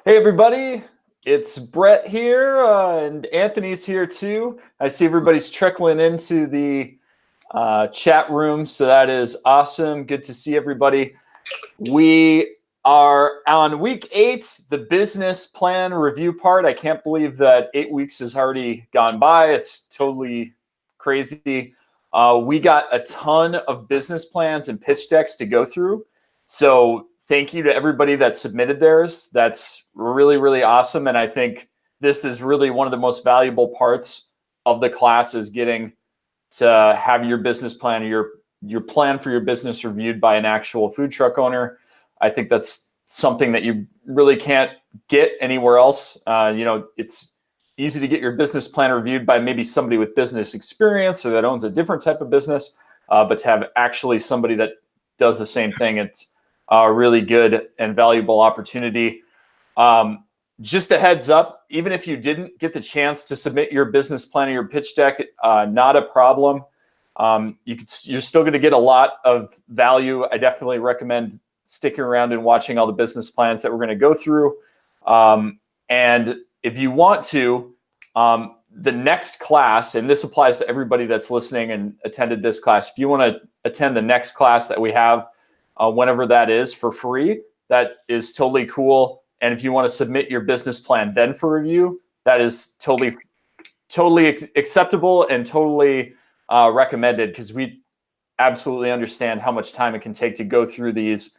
Hey everybody, it's Brett here, and Anthony's here too. I see everybody's trickling into the chat room, so that is awesome. Good to see everybody. We are on week 8, the business plan review part. I can't believe that 8 weeks has already gone by. It's totally crazy. We got a ton of business plans and pitch decks to go through. So thank you to everybody that submitted theirs. That's really, really awesome. And I think this is really one of the most valuable parts of the class is getting to have your business plan or your plan for your business reviewed by an actual food truck owner. I think that's something that you really can't get anywhere else. It's easy to get your business plan reviewed by maybe somebody with business experience or that owns a different type of business, but to have actually somebody that does the same thing, it's a really good and valuable opportunity. Just a heads up, even if you didn't get the chance to submit your business plan or your pitch deck, not a problem. You're still going to get a lot of value. I definitely recommend sticking around and watching all the business plans that we're going to go through. And if you want to, the next class, and this applies to everybody that's listening and attended this class, if you want to attend the next class that we have, whenever that is, for free, that is totally cool. And if you want to submit your business plan then for review, that is totally acceptable and totally recommended, because we absolutely understand how much time it can take to go through these.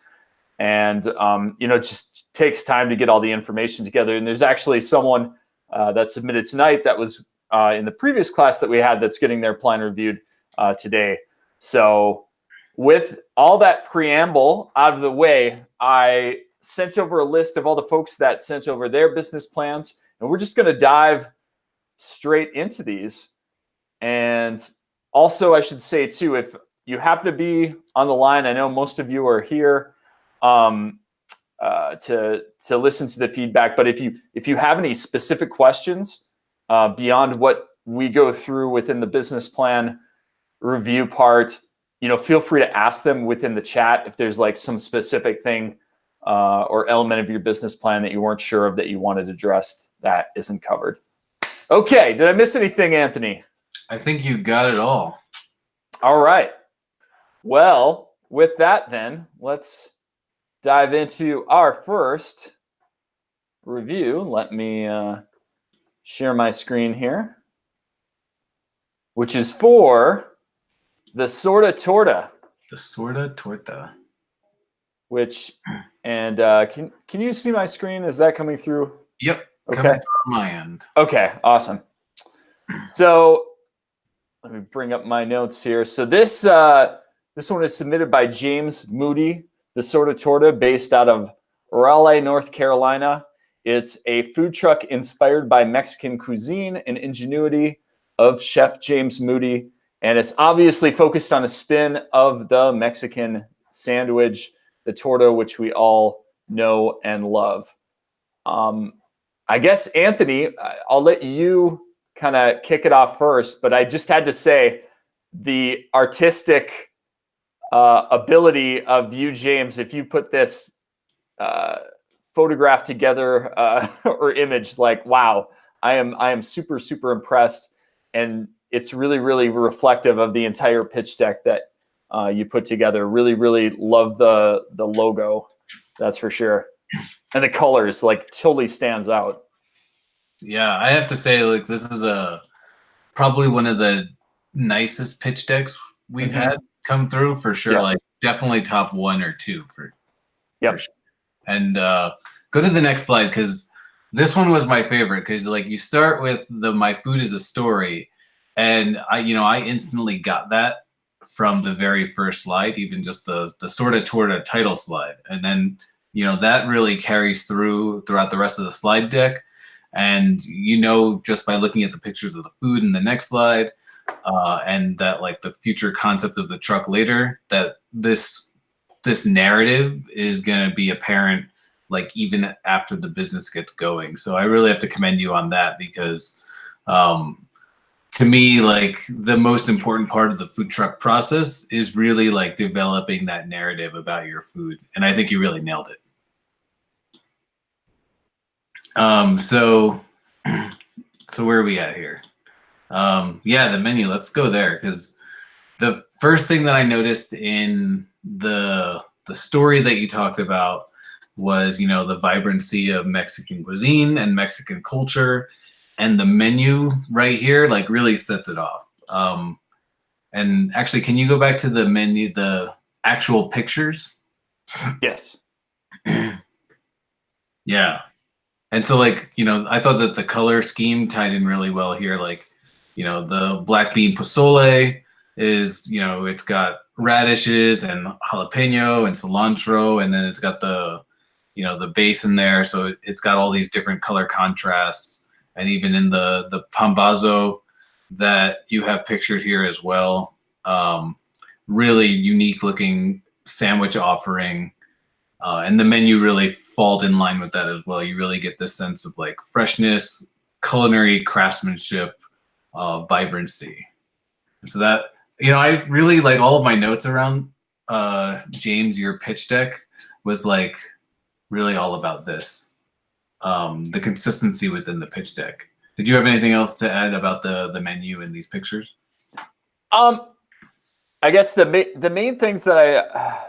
And, it just takes time to get all the information together. And there's actually someone that submitted tonight that was in the previous class that we had that's getting their plan reviewed today. So with all that preamble out of the way, I sent over a list of all the folks that sent over their business plans, and we're just going to dive straight into these. And also, I should say too, if you happen to be on the line, I know most of you are here to listen to the feedback, but if you have any specific questions beyond what we go through within the business plan review part, feel free to ask them within the chat if there's like some specific thing or element of your business plan that you weren't sure of that you wanted addressed that isn't covered. Okay, did I miss anything, Anthony? I think you got it all. All right. Well, with that then, let's dive into our first review. Let me share my screen here, which is for the Sorta Torta. The Sorta Torta. Which, and can you see my screen? Is that coming through? Yep. Okay. Coming through on my end. Okay, awesome. So let me bring up my notes here. So this one is submitted by James Moody, the Sorta Torta, based out of Raleigh, North Carolina. It's a food truck inspired by Mexican cuisine and ingenuity of Chef James Moody. And it's obviously focused on a spin of the Mexican sandwich, the torta, which we all know and love. I guess, Anthony, I'll let you kind of kick it off first, but I just had to say the artistic ability of you, James, if you put this photograph together or image, like, wow, I am super, super impressed. And it's really, really reflective of the entire pitch deck that you put together. Really, really love the logo, that's for sure. And the colors, like, totally stands out. Yeah, I have to say, like, this is probably one of the nicest pitch decks we've had come through, for sure. Yeah. Like, definitely top 1 or 2 for sure. And go to the next slide, because this one was my favorite, because, like, you start with the "My food is a story," and I instantly got that from the very first slide, even just the Sorta Torta title slide. And then, that really carries throughout the rest of the slide deck. And, just by looking at the pictures of the food in the next slide, and that, like, the future concept of the truck later, that this narrative is going to be apparent, like, even after the business gets going. So I really have to commend you on that, because to me, like, the most important part of the food truck process is really, like, developing that narrative about your food. And I think you really nailed it. So where are we at here? Yeah, the menu. Let's go there, because the first thing that I noticed in the story that you talked about was, the vibrancy of Mexican cuisine and Mexican culture, and the menu right here like really sets it off. And actually, can you go back to the menu, the actual pictures? Yes. Yeah. And so, like, I thought that the color scheme tied in really well here. Like, the black bean pozole is, it's got radishes and jalapeno and cilantro, and then it's got the, the base in there. So it's got all these different color contrasts, and even in the pambazo that you have pictured here as well. Really unique looking sandwich offering. And the menu really falls in line with that as well. You really get this sense of like freshness, culinary craftsmanship, vibrancy. So that, I really like all of my notes around James, your pitch deck was like really all about this. The consistency within the pitch deck. Did you have anything else to add about the menu in these pictures? I guess the main things that I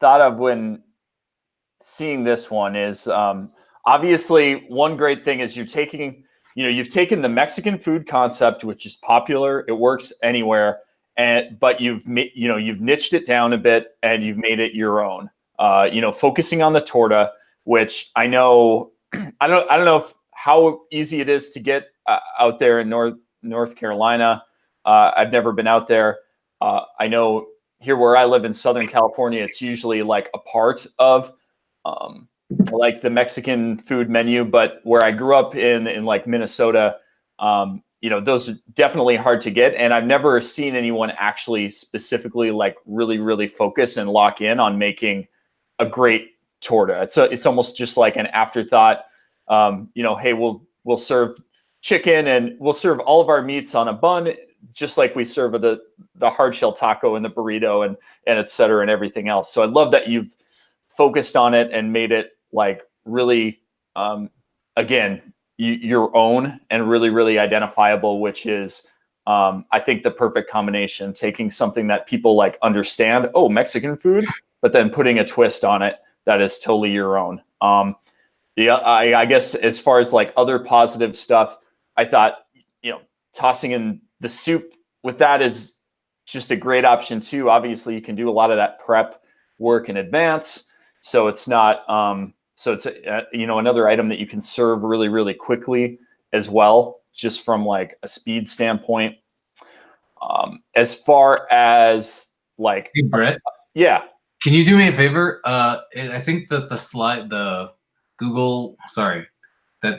thought of when seeing this one is obviously one great thing is you've taken the Mexican food concept, which is popular, it works anywhere, but you've niched it down a bit and you've made it your own. Focusing on the torta, which I know I don't know how easy it is to get out there in North Carolina. I've never been out there. I know here where I live in Southern California, it's usually like a part of like the Mexican food menu, but where I grew up in like Minnesota, those are definitely hard to get. And I've never seen anyone actually specifically like really, really focus and lock in on making a great torta. It's almost just like an afterthought. Hey, we'll serve chicken and we'll serve all of our meats on a bun, just like we serve the hard shell taco and the burrito and et cetera and everything else. So I love that you've focused on it and made it like really, again, your own and really, really identifiable, which is, I think, the perfect combination, taking something that people like understand, oh, Mexican food, but then putting a twist on it that is totally your own. I guess as far as like other positive stuff, I thought, tossing in the soup with that is just a great option too. Obviously, you can do a lot of that prep work in advance. So it's not, it's another item that you can serve really, really quickly as well, just from like a speed standpoint. As far as like, hey, Brett, yeah, can you do me a favor? I think that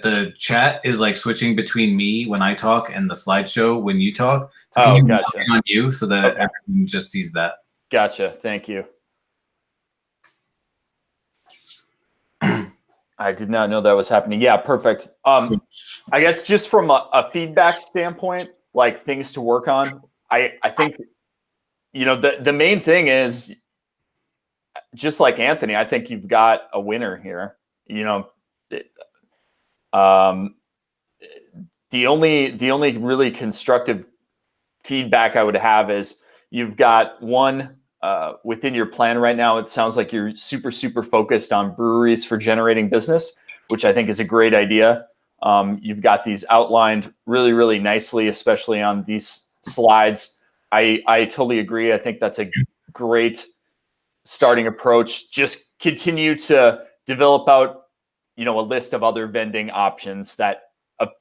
the chat is like switching between me when I talk and the slideshow when you talk. So can you gotcha. on you so that everyone just sees that? Gotcha. Thank you. I did not know that was happening. Yeah, perfect. I guess just from a feedback standpoint, like things to work on, I think, the main thing is, just like Anthony, I think you've got a winner here. The only really constructive feedback I would have is you've got one within your plan right now. It sounds like you're super, super focused on breweries for generating business, which I think is a great idea. You've got these outlined really, really nicely, especially on these slides. I totally agree. I think that's a great starting approach. Just continue to develop out, a list of other vending options that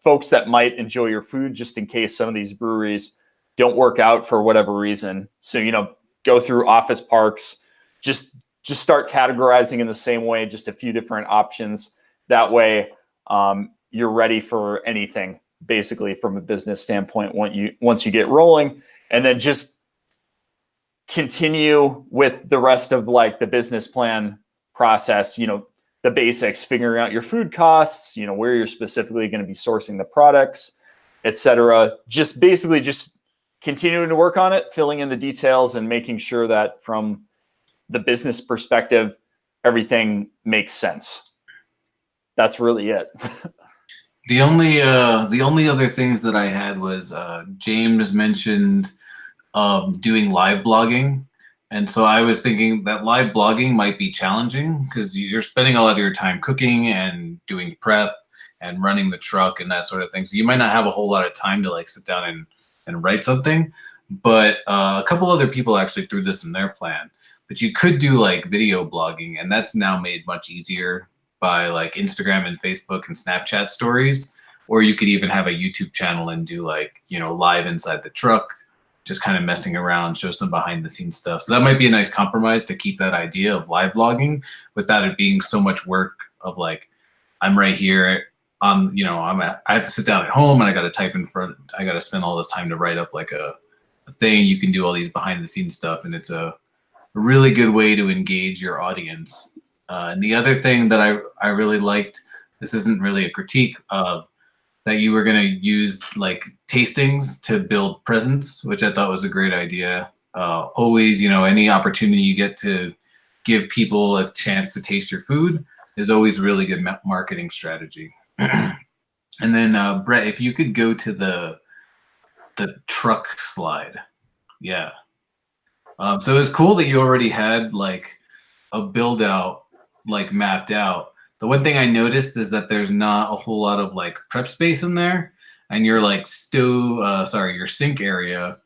folks that might enjoy your food, just in case some of these breweries don't work out for whatever reason. So, go through office parks, just start categorizing in the same way, just a few different options. That way, you're ready for anything, basically, from a business standpoint once you get rolling. And then just continue with the rest of like the business plan process, the basics, figuring out your food costs, where you're specifically going to be sourcing the products, et cetera. Just basically just continuing to work on it, filling in the details and making sure that from the business perspective, everything makes sense. That's really it. The only other things that I had was James mentioned doing live blogging. And so I was thinking that live blogging might be challenging because you're spending a lot of your time cooking and doing prep and running the truck and that sort of thing. So you might not have a whole lot of time to like sit down and write something. But a couple other people actually threw this in their plan. But you could do like video blogging, and that's now made much easier by like Instagram and Facebook and Snapchat stories. Or you could even have a YouTube channel and do like, live inside the truck, just kind of messing around, show some behind the scenes stuff. So that might be a nice compromise to keep that idea of live blogging without it being so much work of like, I'm right here. I have to sit down at home and I got to type in front. I got to spend all this time to write up like a thing. You can do all these behind the scenes stuff, and it's a really good way to engage your audience. And the other thing that I really liked, this isn't really a critique, that you were going to use like tastings to build presence, which I thought was a great idea. Always, any opportunity you get to give people a chance to taste your food is always really good marketing strategy. And then Brett, if you could go to the truck slide. Yeah. So it's cool that you already had like a build out like mapped out. The one thing I noticed is that there's not a whole lot of like prep space in there, and your like your sink area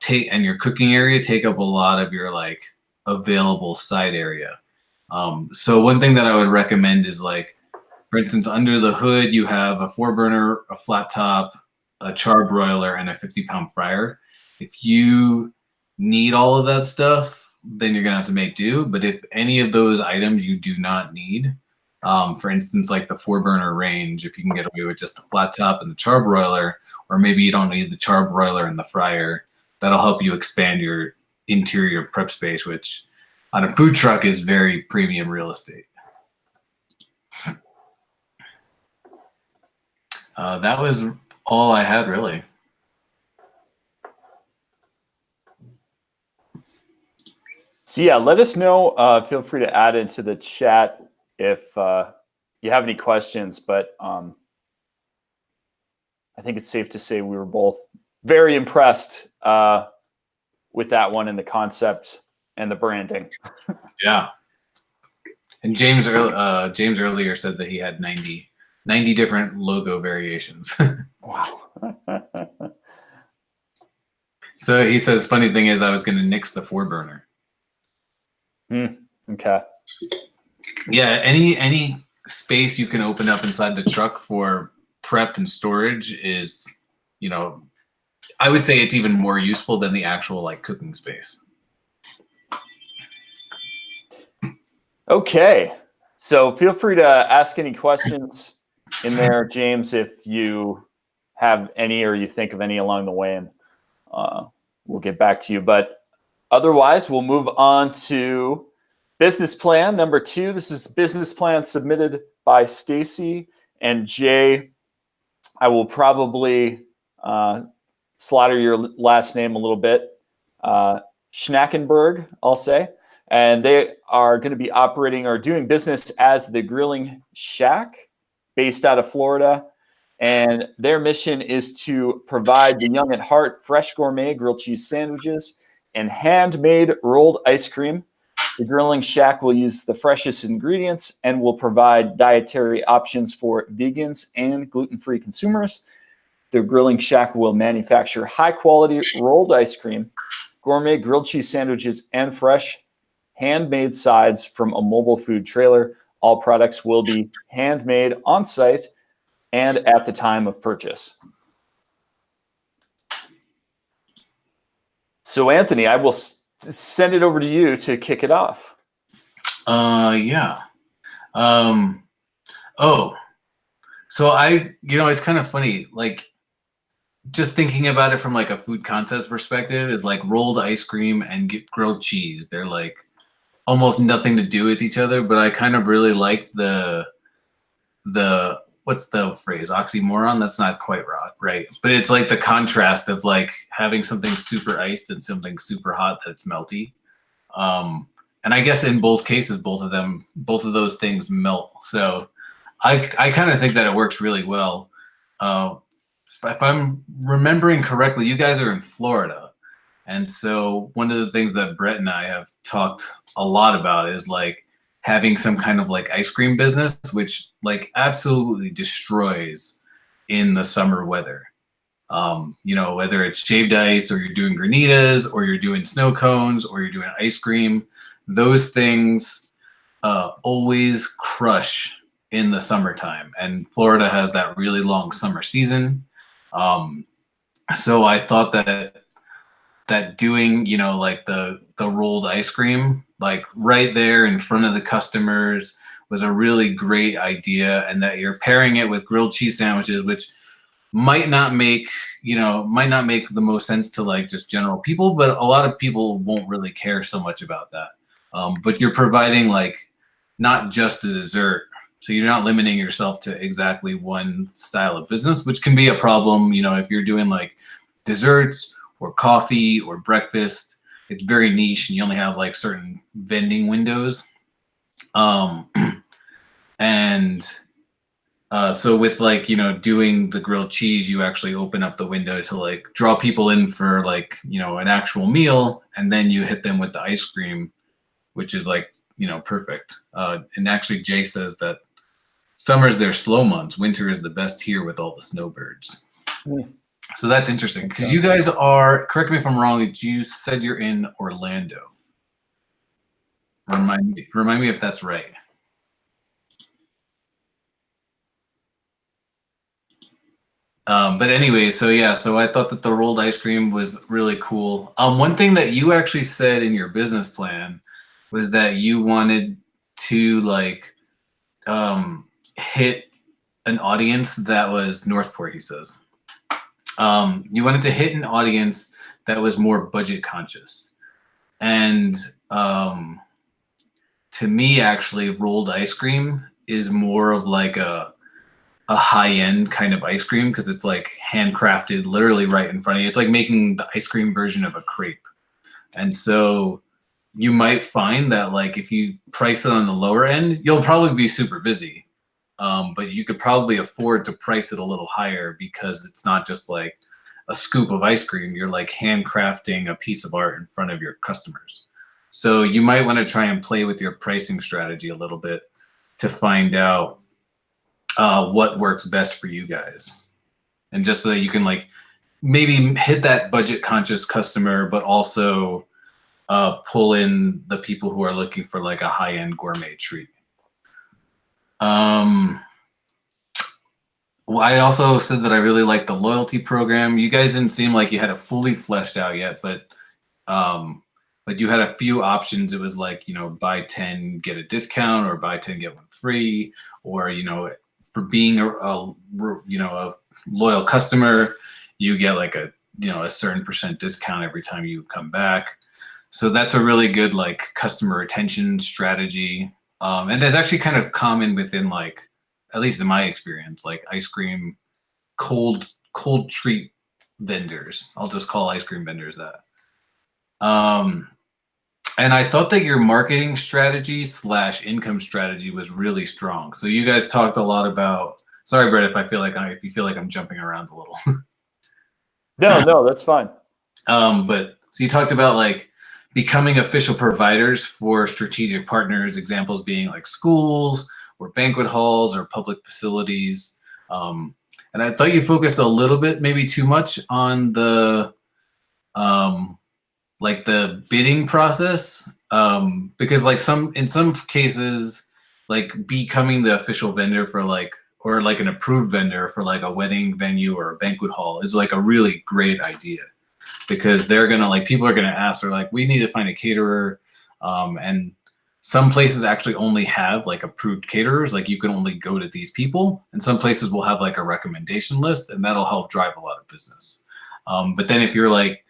and your cooking area take up a lot of your like available side area. So one thing that I would recommend is like, for instance, under the hood, you have a 4-burner, a flat top, a char broiler, and a 50-pound fryer. If you need all of that stuff, then you're gonna have to make do. But if any of those items you do not need, for instance, like the 4-burner range, if you can get away with just the flat top and the char broiler, or maybe you don't need the char broiler and the fryer, that'll help you expand your interior prep space, which on a food truck is very premium real estate. That was all I had, really. So yeah, let us know. Feel free to add into the chat if you have any questions. But I think it's safe to say we were both very impressed with that one and the concept and the branding. Yeah. And James earlier said that he had 90 different logo variations. Wow. So he says, funny thing is I was going to nix the 4-burner. Okay. Yeah, any space you can open up inside the truck for prep and storage is, I would say it's even more useful than the actual like cooking space. Okay. So feel free to ask any questions in there, James, if you have any or you think of any along the way, and we'll get back to you. But otherwise, we'll move on to business plan number 2. This is business plan submitted by Stacy and Jay. I will probably slaughter your last name a little bit. Schnackenberg, I'll say. And they are going to be operating or doing business as the Grilling Shack based out of Florida. And their mission is to provide the young at heart fresh gourmet grilled cheese sandwiches and handmade rolled ice cream. The Grilling Shack will use the freshest ingredients and will provide dietary options for vegans and gluten-free consumers. The Grilling Shack will manufacture high-quality rolled ice cream, gourmet grilled cheese sandwiches, and fresh handmade sides from a mobile food trailer. All products will be handmade on site and at the time of purchase. So, Anthony, I will send it over to you to kick it off. Yeah. So it's kind of funny, like just thinking about it from like a food concepts perspective is like rolled ice cream and grilled cheese. They're like almost nothing to do with each other, but I kind of really like the what's the phrase, oxymoron? That's not quite right, but it's like the contrast of like having something super iced and something super hot that's melty. And I guess in both cases, both of those things melt. So I kind of think that it works really well. If I'm remembering correctly, you guys are in Florida. And so one of the things that Brett and I have talked a lot about is like having some kind of like ice cream business, which like absolutely destroys in the summer weather. You know, whether it's shaved ice or you're doing granitas or you're doing snow cones or you're doing ice cream, those things always crush in the summertime. And Florida has that really long summer season. Um, so I thought that doing, you know, like the rolled ice cream, like right there in front of the customers was a really great idea, and that you're pairing it with grilled cheese sandwiches, which might not make, you know, might not make the most sense to like just general people, but a lot of people won't really care so much about that. But you're providing like not just a dessert, so you're not limiting yourself to exactly one style of business, which can be a problem, you know, if you're doing like desserts or coffee or breakfast. It's very niche and you only have like certain vending windows. Um, and so with like, you know, doing the grilled cheese, you actually open up the window to like draw people in for like, you know, an actual meal, and then you hit them with the ice cream, which is like, you know, perfect. And actually Jay says that summer's their slow months. Winter is the best here with all the snowbirds. So that's interesting because you guys are, correct me if I'm wrong, you said you're in Orlando. Remind me if that's right. But anyway, so yeah, so I thought that the rolled ice cream was really cool. One thing that you actually said in your business plan was that you wanted to like hit an audience that was Northport, he says. You wanted to hit an audience that was more budget conscious. And to me, actually, rolled ice cream is more of like a high-end kind of ice cream because it's like handcrafted literally right in front of you. It's like making the ice cream version of a crepe. And so you might find that like if you price it on the lower end, you'll probably be super busy. But you could probably afford to price it a little higher because it's not just like a scoop of ice cream. You're like handcrafting a piece of art in front of your customers. So you might want to try and play with your pricing strategy a little bit to find out what works best for you guys. And just so that you can like maybe hit that budget conscious customer, but also pull in the people who are looking for like a high-end gourmet treat. Well, I also said that I really like the loyalty program. You guys didn't seem like you had it fully fleshed out yet, but you had a few options. It was like, you know, buy 10, get a discount, or buy 10, get one free, or, you know, for being a loyal customer, you get like a, you know, a certain % discount every time you come back. So that's a really good like customer retention strategy. And it's actually kind of common within like, at least in my experience, like ice cream, cold treat vendors. I'll just call ice cream vendors that. And I thought that your marketing strategy / income strategy was really strong. So you guys talked a lot about, sorry, Brett, if you feel like I'm jumping around a little. No, that's fine. But so you talked about like becoming official providers for strategic partners, examples being like schools or banquet halls or public facilities. And I thought you focused a little bit, maybe too much on the, like the bidding process, because like in some cases, like becoming the official vendor for like, or like an approved vendor for like a wedding venue or a banquet hall is like a really great idea, because they're gonna like, people are gonna ask, they're like, we need to find a caterer, and some places actually only have like approved caterers, like you can only go to these people, and some places will have like a recommendation list, and that'll help drive a lot of business. But then if you're like,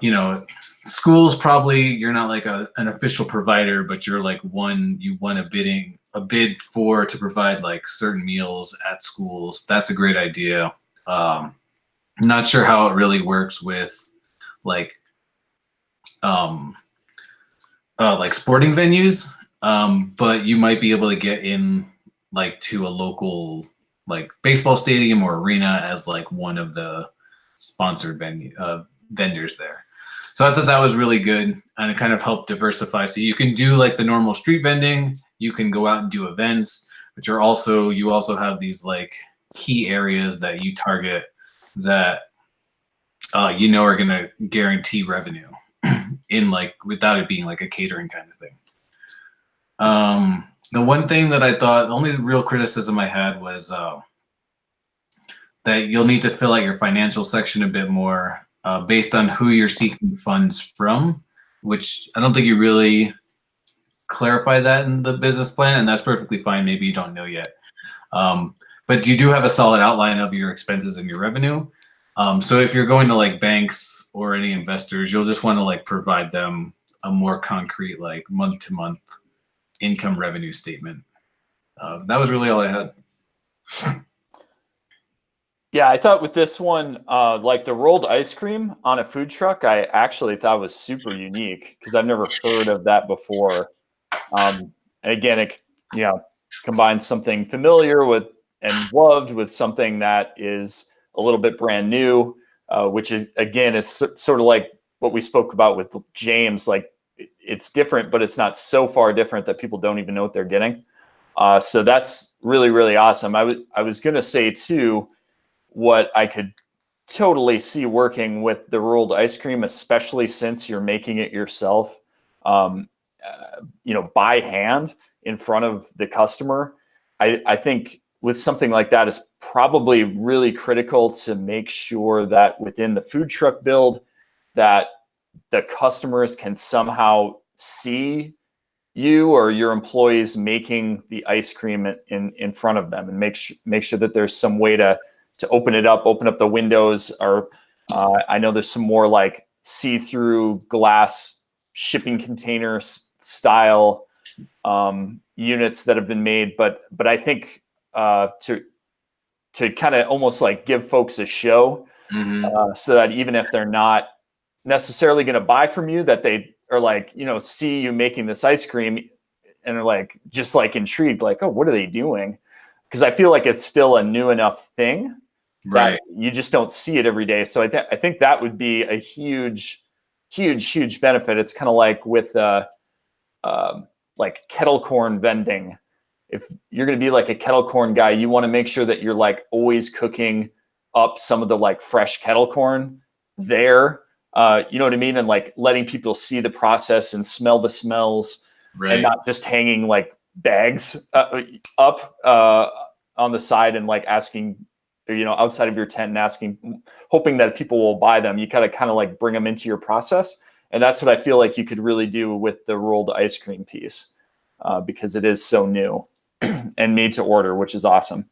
you know, schools, probably you're not like an official provider, but you're like you won a bid for to provide like certain meals at schools. That's a great idea. Not sure how it really works with like sporting venues, but you might be able to get in like to a local like baseball stadium or arena as like one of the sponsored vendors there. So I thought that was really good, and it kind of helped diversify. So you can do like the normal street vending, you can go out and do events, but you also have these like key areas that you target that are going to guarantee revenue in like without it being like a catering kind of thing. The one thing that I thought, the only real criticism I had was that you'll need to fill out your financial section a bit more based on who you're seeking funds from, which I don't think you really clarify that in the business plan, and that's perfectly fine. Maybe you don't know yet. But you do have a solid outline of your expenses and your revenue. So if you're going to like banks or any investors, you'll just want to like provide them a more concrete like month-to-month income revenue statement. That was really all I had. Yeah, I thought with this one, like the rolled ice cream on a food truck, I actually thought was super unique because I've never heard of that before. And again, it combines something familiar with and loved with something that is a little bit brand new, which is again is sort of like what we spoke about with James. Like it's different, but it's not so far different that people don't even know what they're getting. So that's really, really awesome. I was gonna say too, what I could totally see working with the rolled ice cream, especially since you're making it yourself, by hand in front of the customer. I think with something like that is probably really critical to make sure that within the food truck build that the customers can somehow see you or your employees making the ice cream in front of them, and make sure that there's some way to open up the windows, or I know there's some more like see-through glass shipping container style units that have been made, but I think to kind of almost like give folks a show, so that even if they're not necessarily going to buy from you, that they are like, see you making this ice cream and are like just like intrigued, like, oh, what are they doing? Because I feel like it's still a new enough thing, right, that you just don't see it every day. So I think that would be a huge benefit. It's kind of like with like kettle corn vending. If you're going to be like a kettle corn guy, you want to make sure that you're like always cooking up some of the like fresh kettle corn there. You know what I mean? And like letting people see the process and smell the smells, right, and not just hanging like bags up on the side and like asking, outside of your tent and asking, hoping that people will buy them. You gotta kind of like bring them into your process. And that's what I feel like you could really do with the rolled ice cream piece, because it is so new and made to order, which is awesome.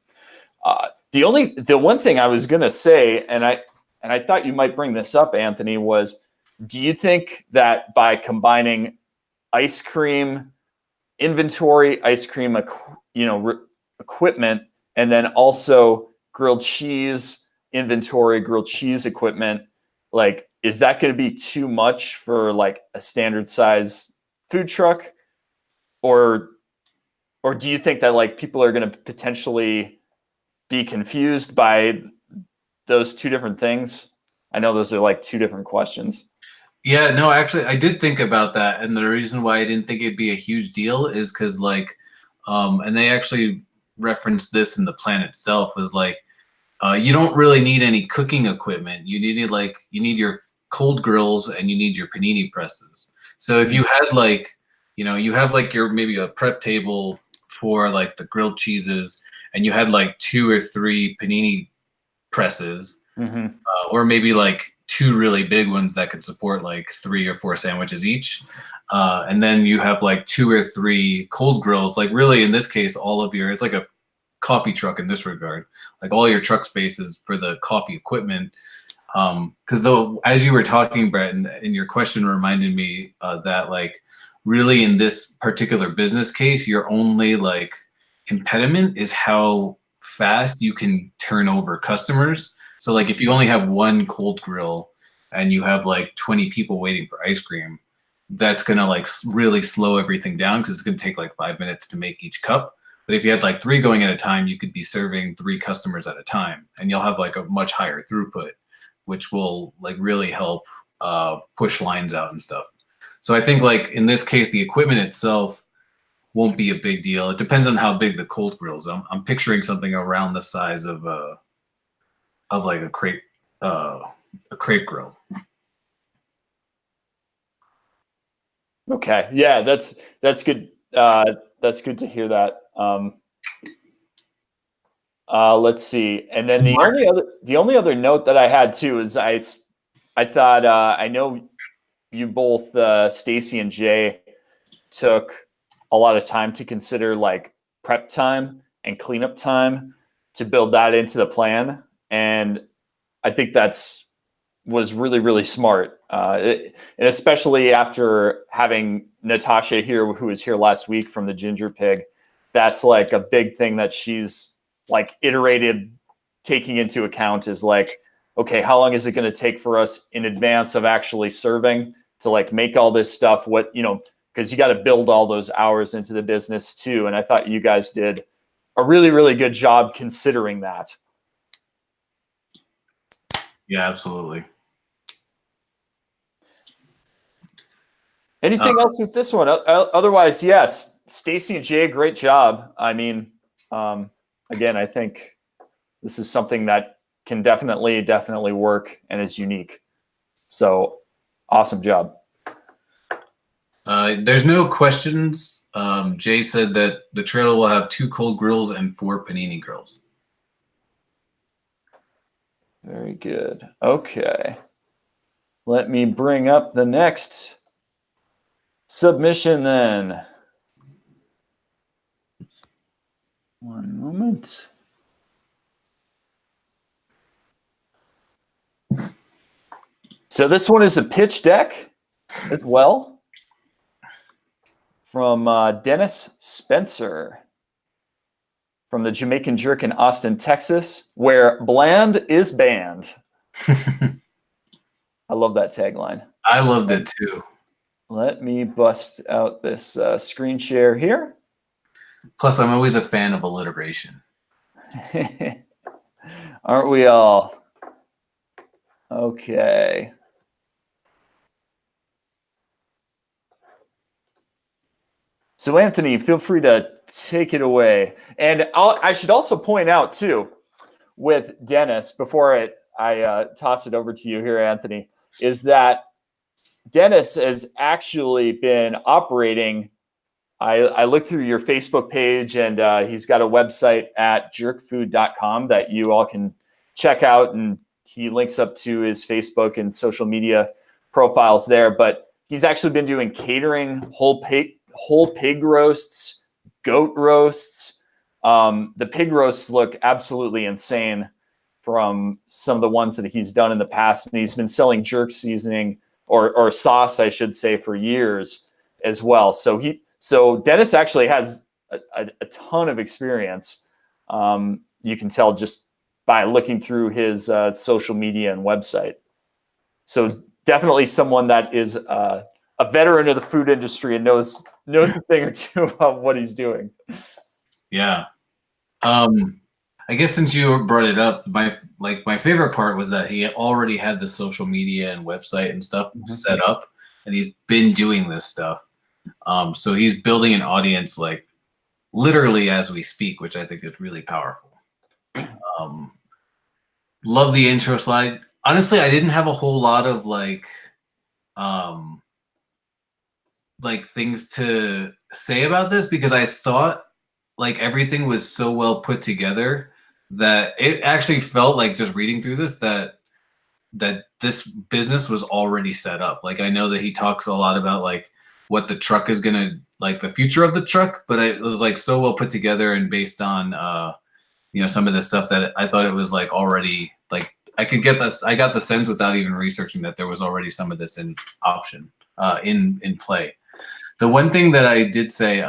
The one thing I was gonna say, and I thought you might bring this up, Anthony, was, do you think that by combining ice cream inventory, ice cream, equipment, and then also grilled cheese inventory, grilled cheese equipment, like, is that going to be too much for like a standard size food truck? Or do you think that like people are going to potentially be confused by those two different things? I know those are like two different questions. Yeah, no, actually, I did think about that, and the reason why I didn't think it'd be a huge deal is because, like, and they actually referenced this in the plan itself, was like, you don't really need any cooking equipment. You need your cold grills and you need your panini presses. So if you had like, you have like your maybe a prep table for like the grilled cheeses, and you had like 2 or 3 panini presses, or maybe like 2 really big ones that could support like 3 or 4 sandwiches each. And then you have like 2 or 3 cold grills, like really in this case, it's like a coffee truck in this regard, like all your truck spaces for the coffee equipment. Because though, as you were talking, Brett, and your question reminded me that like really in this particular business case, your only like impediment is how fast you can turn over customers. So like if you only have 1 cold grill and you have like 20 people waiting for ice cream, that's gonna like really slow everything down because it's gonna take like 5 minutes to make each cup. But if you had like 3 going at a time, you could be serving 3 customers at a time, and you'll have like a much higher throughput, which will like really help push lines out and stuff. So I think like in this case, the equipment itself won't be a big deal. It depends on how big the cold grill is. I'm picturing something around the size of like a crepe grill. Okay, yeah, that's good. That's good to hear that. Let's see, and then the only other note that I had too is I thought I know you both, Stacy and Jay, took a lot of time to consider like prep time and cleanup time to build that into the plan, and I think was really, really smart. And especially after having Natasha here, who was here last week from the Ginger Pig, that's like a big thing that she's like iterated, taking into account is like, okay, how long is it going to take for us in advance of actually serving to like make all this stuff? What, because you got to build all those hours into the business too. And I thought you guys did a really, really good job considering that. Yeah, absolutely. Anything else with this one? Otherwise, yes, Stacy and Jay, great job. I mean, again, I think this is something that can definitely work and is unique. So awesome job. There's no questions. Jay said that the trailer will have 2 cold grills and 4 panini grills. Very good. Okay. Let me bring up the next submission then. One moment. So this one is a pitch deck as well from Dennis Spencer from the Jamaican Jerk in Austin, Texas, where bland is banned. I love that tagline. I loved it too. Let me bust out this screen share here. Plus, I'm always a fan of alliteration. Aren't we all? Okay. So Anthony, feel free to take it away. And I should also point out too, with Dennis, before I toss it over to you here, Anthony, is that Dennis has actually been operating. I looked through your Facebook page, and he's got a website at jerkfood.com that you all can check out, and he links up to his Facebook and social media profiles there. But he's actually been doing catering, whole pig roasts, goat roasts. The pig roasts look absolutely insane from some of the ones that he's done in the past, and he's been selling jerk seasoning or sauce, I should say, for years as well. So Dennis actually has a ton of experience. You can tell just by looking through his social media and website. So definitely someone that is a veteran of the food industry and knows a thing or two about what he's doing. Yeah. I guess since you brought it up, my favorite part was that he already had the social media and website and stuff set up, and he's been doing this stuff. So he's building an audience like literally as we speak, which I think is really powerful. Love the intro slide. Honestly, I didn't have a whole lot of like things to say about this because I thought like everything was so well put together that it actually felt like just reading through this that this business was already set up. Like I know that he talks a lot about like what the truck is gonna like the future of the truck, but it was like so well put together and based on some of this stuff that I thought it was like already like I could get this. I got the sense without even researching that there was already some of this in play. The one thing that I did say,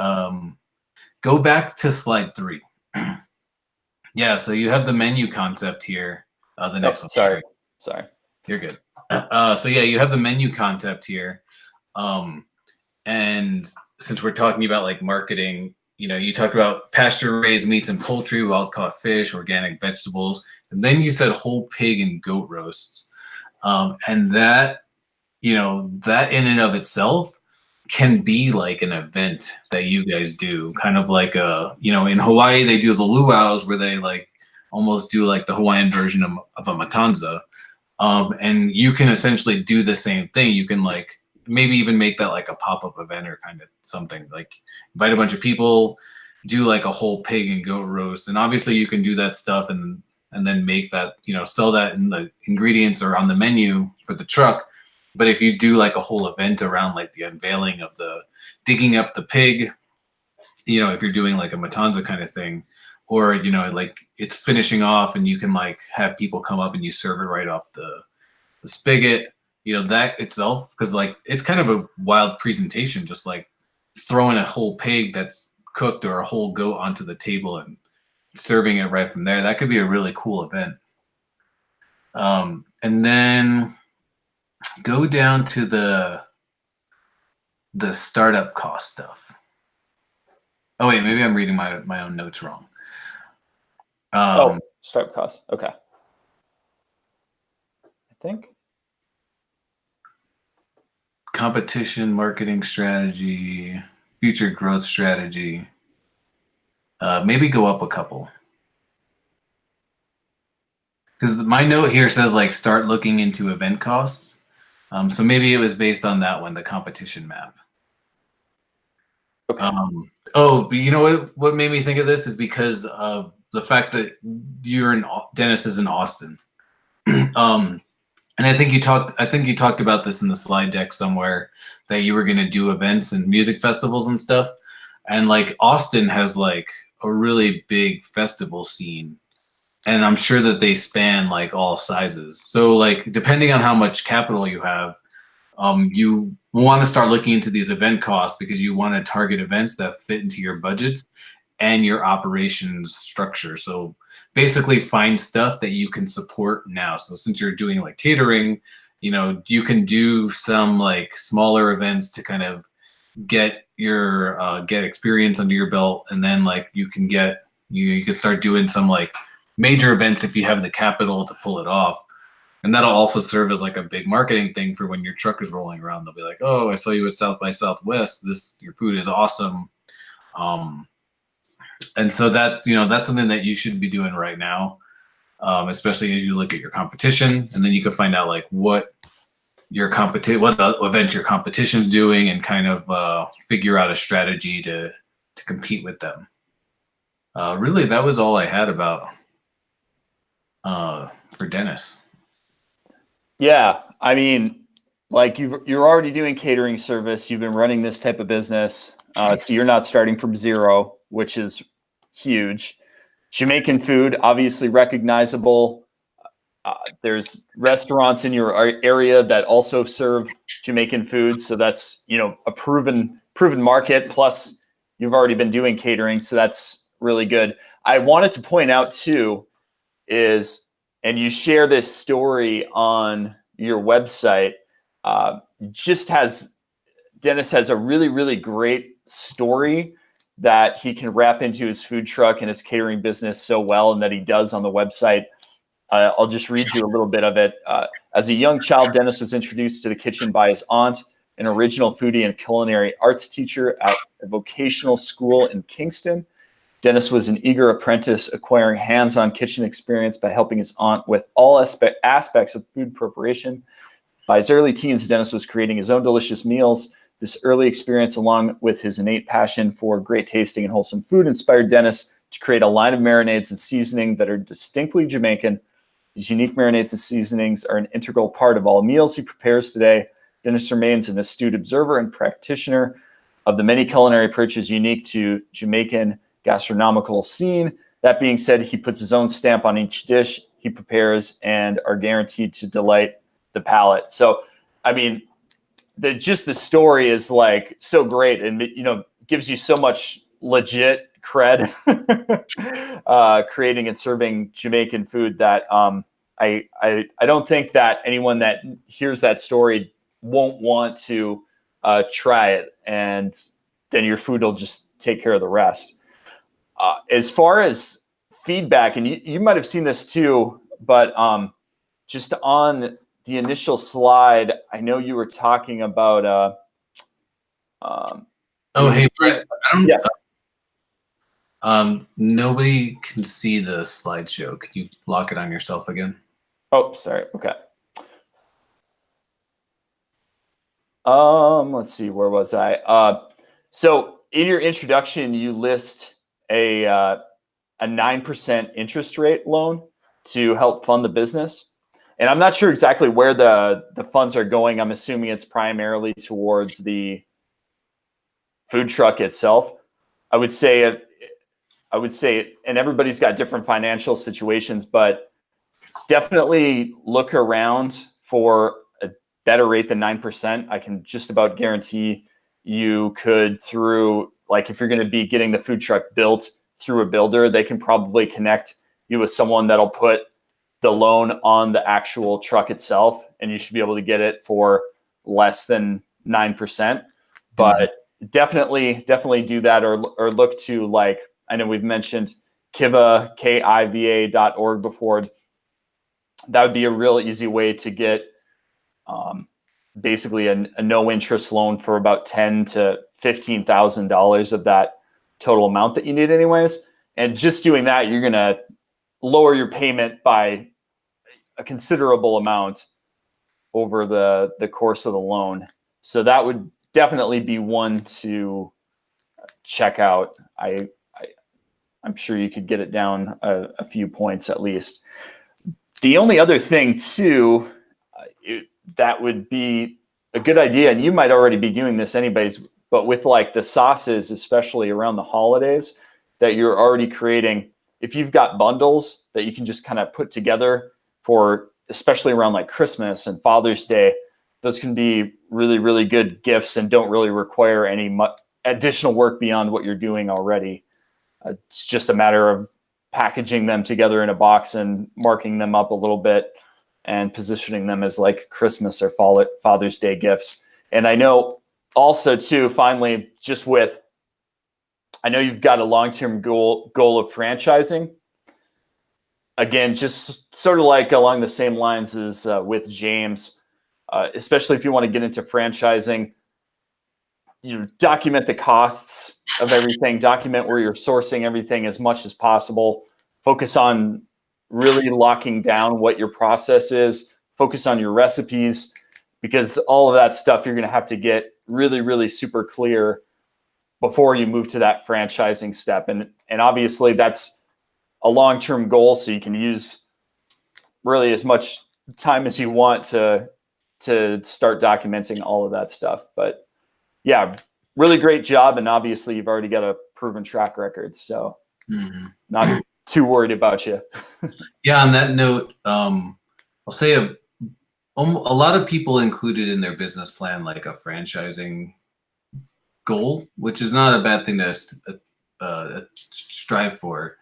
go back to slide 3. Yeah, so you have the menu concept here. The next one. Sorry. You're good. So yeah, you have the menu concept here. And since we're talking about like marketing, you talked about pasture-raised meats and poultry, wild-caught fish, organic vegetables, and then you said whole pig and goat roasts. And that, that in and of itself can be like an event that you guys do, kind of like in Hawaii, they do the luau's where they like almost do like the Hawaiian version of a matanza. And you can essentially do the same thing. You can like maybe even make that like a pop-up event or kind of something, like invite a bunch of people, do like a whole pig and goat roast. And obviously you can do that stuff and then make that, sell that in the ingredients or on the menu for the truck. But if you do like a whole event around like the unveiling of the digging up the pig, if you're doing like a matanza kind of thing, or like it's finishing off and you can like have people come up and you serve it right off the spigot, that itself, because like it's kind of a wild presentation, just like throwing a whole pig that's cooked or a whole goat onto the table and serving it right from there. That could be a really cool event. And then go down to the startup cost stuff. Oh wait, maybe I'm reading my own notes wrong. Startup costs. Okay. I think competition, marketing strategy, future growth strategy. Maybe go up a couple. Because my note here says like start looking into event costs. So maybe it was based on that one, the competition map. okay. But you know what made me think of this is because of the fact that Dennis is in Austin. And I think you talked about this in the slide deck somewhere, that you were going to do events and music festivals and stuff. And like Austin has like a really big festival scene, and I'm sure that they span like all sizes. So like depending on how much capital you have, you want to start looking into these event costs, because you want to target events that fit into your budgets and your operations structure. So basically find stuff that you can support now. So since you're doing like catering, you can do some like smaller events to kind of get your get experience under your belt, and then like you can start doing some like major events if you have the capital to pull it off. And that'll also serve as like a big marketing thing for when your truck is rolling around. They'll be like, "Oh, I saw you at South by Southwest. Your food is awesome." And so that's something that you should be doing right now, especially as you look at your competition, and then you can find out like what event your competition's doing, and kind of figure out a strategy to compete with them. Really, that was all I had about for Dennis. Yeah, I mean, like you're already doing catering service. You've been running this type of business, so you're not starting from zero, which is huge. Jamaican food, obviously recognizable. There's restaurants in your area that also serve Jamaican food, so that's a proven market. Plus, you've already been doing catering, so that's really good. I wanted to point out too and you share this story on your website. Dennis has a really, really great story that he can wrap into his food truck and his catering business so well, and that he does on the website. I'll just read you a little bit of it. As a young child, Dennis was introduced to the kitchen by his aunt, an original foodie and culinary arts teacher at a vocational school in Kingston. Dennis was an eager apprentice, acquiring hands-on kitchen experience by helping his aunt with all aspects of food preparation. By his early teens, Dennis was creating his own delicious meals. This early experience, along with his innate passion for great tasting and wholesome food, inspired Dennis to create a line of marinades and seasoning that are distinctly Jamaican. These unique marinades and seasonings are an integral part of all meals he prepares today. Dennis remains an astute observer and practitioner of the many culinary approaches unique to Jamaican gastronomical scene. That being said, he puts his own stamp on each dish he prepares and are guaranteed to delight the palate. So, I mean, the story is like so great, and gives you so much legit cred creating and serving Jamaican food that I don't think that anyone that hears that story won't want to try it, and then your food will just take care of the rest. As far as feedback, and you might have seen this too, but just on the initial slide, I know you were talking about. Hey, Brett, I don't. Yeah. Nobody can see the slideshow. Could you lock it on yourself again? Oh, sorry. Okay. Let's see. Where was I? So in your introduction, you list a 9% interest rate loan to help fund the business. And I'm not sure exactly where the funds are going. I'm assuming it's primarily towards the food truck itself. I would say, and everybody's got different financial situations, but definitely look around for a better rate than 9%. I can just about guarantee you could, through, like, if you're going to be getting the food truck built through a builder, they can probably connect you with someone that'll put the loan on the actual truck itself, and you should be able to get it for less than 9%. But definitely do that, or look to, like, I know we've mentioned Kiva, KIVA.org before. That would be a real easy way to get basically a no interest loan for about $10,000 to $15,000 of that total amount that you need anyways. And just doing that, you're going to lower your payment by a considerable amount over the course of the loan. So that would definitely be one to check out. I'm sure you could get it down a few points at least. The only other thing too, that would be a good idea, and you might already be doing this anyways, but with like the sauces, especially around the holidays, that you're already creating, if you've got bundles that you can just kind of put together for, especially around like Christmas and Father's Day, those can be really, really good gifts and don't really require any additional work beyond what you're doing already. It's just a matter of packaging them together in a box and marking them up a little bit and positioning them as like Christmas or Father's Day gifts. And I know also too, finally, just with, I know you've got a long-term goal of franchising. Again, just sort of like along the same lines as with James, especially if you want to get into franchising, you document the costs of everything, document where you're sourcing everything as much as possible, focus on really locking down what your process is, focus on your recipes, because all of that stuff you're going to have to get really, really super clear before you move to that franchising step. And obviously that's a long-term goal, so you can use really as much time as you want to start documenting all of that stuff. But yeah, really great job. And obviously you've already got a proven track record, so not too worried about you. Yeah, on that note, I'll say a lot of people included in their business plan like a franchising goal, which is not a bad thing to strive for,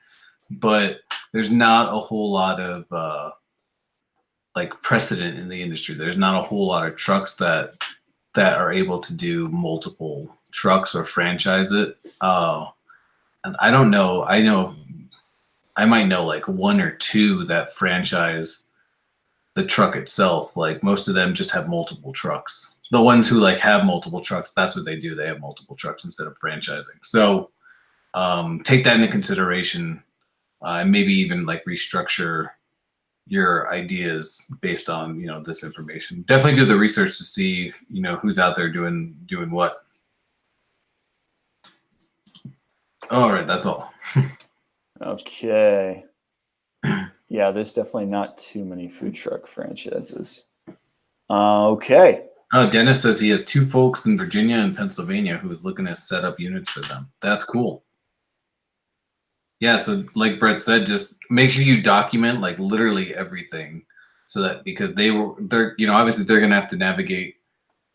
but there's not a whole lot of like precedent in the industry. There's not a whole lot of trucks that are able to do multiple trucks or franchise it. And I don't know. I might know like one or two that franchise the truck itself. Like most of them just have multiple trucks. The ones who like have multiple trucks, that's what they do. They have multiple trucks instead of franchising. So take that into consideration, and maybe even like restructure your ideas based on, this information. Definitely do the research to see, who's out there doing what. All right, that's all. Okay. Yeah, there's definitely not too many food truck franchises. Okay. Oh, Dennis says he has two folks in Virginia and Pennsylvania who is looking to set up units for them. That's cool. Yeah, so like Brett said, just make sure you document like literally everything, so that, because they're obviously they're gonna have to navigate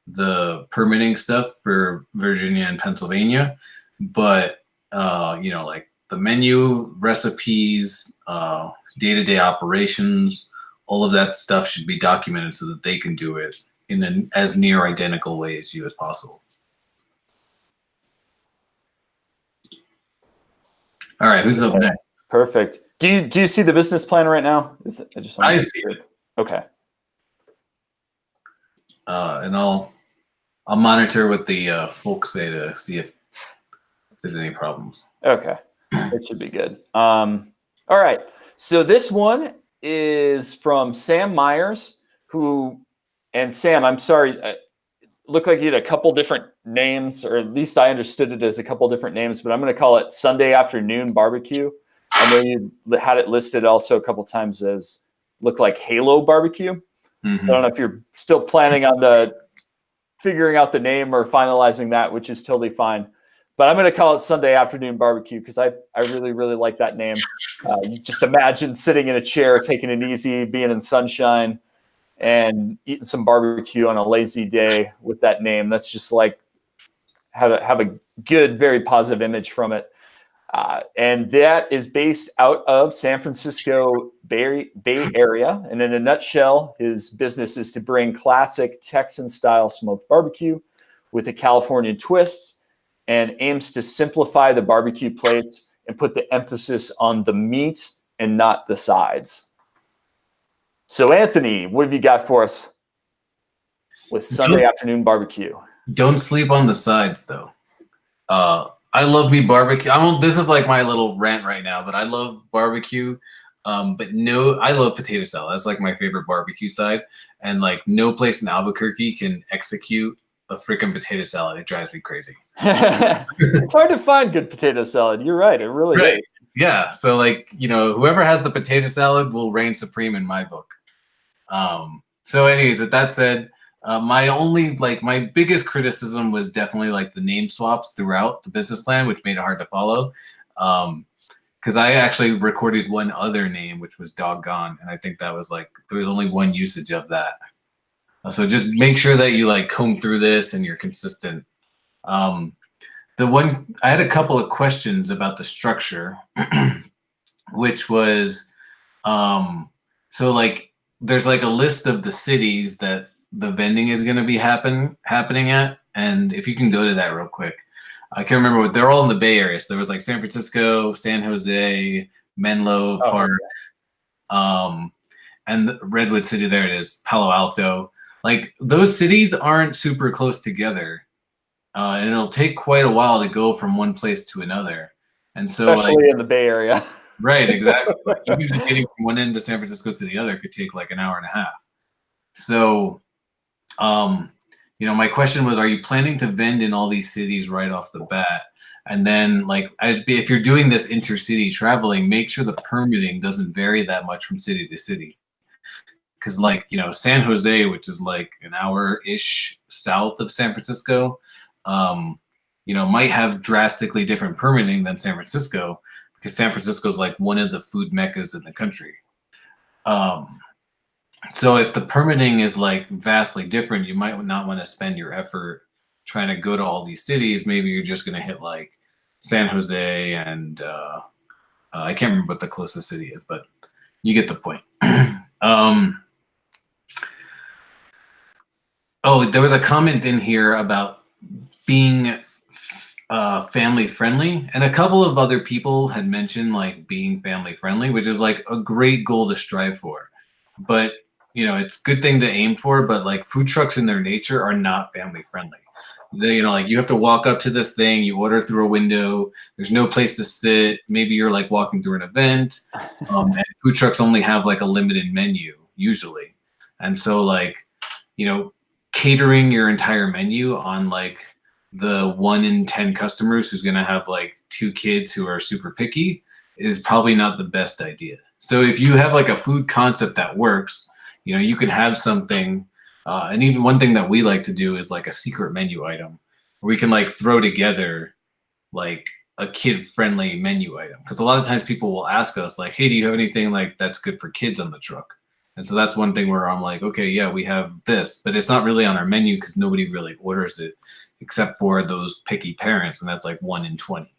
the permitting stuff for Virginia and Pennsylvania, but like the menu, recipes, day-to-day operations, all of that stuff should be documented so that they can do it in an as near identical way as you as possible. All right, who's up next? Perfect. Do you see the business plan right now? I see it. Okay. And I'll monitor what the folks say to see if there's any problems. Okay. It should be good. All right. So this one is from Sam Myers, and Sam, I'm sorry, looked like you had a couple different names, or at least I understood it as a couple different names, but I'm going to call it Sunday Afternoon Barbecue. I know you had it listed also a couple times as looked like Halo Barbecue. Mm-hmm. So I don't know if you're still planning on figuring out the name or finalizing that, which is totally fine. But I'm going to call it Sunday Afternoon Barbecue because I really, really like that name. You just imagine sitting in a chair, taking it easy, being in sunshine, and eating some barbecue on a lazy day with that name. That's just like have a good, very positive image from it. And that is based out of San Francisco Bay Area. And in a nutshell, his business is to bring classic Texan-style smoked barbecue with a Californian twist, and aims to simplify the barbecue plates and put the emphasis on the meat and not the sides. So, Anthony, what have you got for us with Sunday Afternoon Barbecue? Don't sleep on the sides, though. I love me barbecue. This is like my little rant right now, but I love barbecue. But no, I love potato salad. That's like my favorite barbecue side. And like no place in Albuquerque can execute a freaking potato salad. It drives me crazy. It's hard to find good potato salad. You're right. It really is. Yeah. So like, whoever has the potato salad will reign supreme in my book. So anyways, with that said, my biggest criticism was definitely like the name swaps throughout the business plan, which made it hard to follow. Because I actually recorded one other name, which was Doggone. And I think that was like, there was only one usage of that. So just make sure that you like comb through this and you're consistent. I had a couple of questions about the structure, which was, so like, there's like a list of the cities that the vending is going to be happening at. And if you can go to that real quick, I can't remember they're all in the Bay Area. So there was like San Francisco, San Jose, Menlo Park, and Redwood City. There it is, Palo Alto. Like those cities aren't super close together. And it'll take quite a while to go from one place to another. And so especially in the Bay Area. Right, exactly. Like, even just getting from one end of San Francisco to the other could take like an hour and a half. So, my question was, are you planning to vend in all these cities right off the bat? And then like, if you're doing this intercity traveling, make sure the permitting doesn't vary that much from city to city. Because like, San Jose, which is like an hour-ish south of San Francisco, might have drastically different permitting than San Francisco, because San Francisco is like one of the food meccas in the country. So if the permitting is like vastly different, you might not want to spend your effort trying to go to all these cities. Maybe you're just going to hit like San Jose and I can't remember what the closest city is, but you get the point. There was a comment in here about being family friendly, and a couple of other people had mentioned like being family friendly, which is like a great goal to strive for. But it's a good thing to aim for, but like food trucks in their nature are not family friendly. Like you have to walk up to this thing, you order through a window, there's no place to sit, maybe you're like walking through an event, and food trucks only have like a limited menu usually. And so like, catering your entire menu on like the 1 in 10 customers who's going to have like 2 kids who are super picky is probably not the best idea. So if you have like a food concept that works, you can have something, and even one thing that we like to do is like a secret menu item where we can like throw together like a kid-friendly menu item. Because a lot of times people will ask us like, hey, do you have anything like that's good for kids on the truck? And so that's one thing where I'm like, okay, yeah, we have this, but it's not really on our menu because nobody really orders it except for those picky parents, and that's like 1 in 20.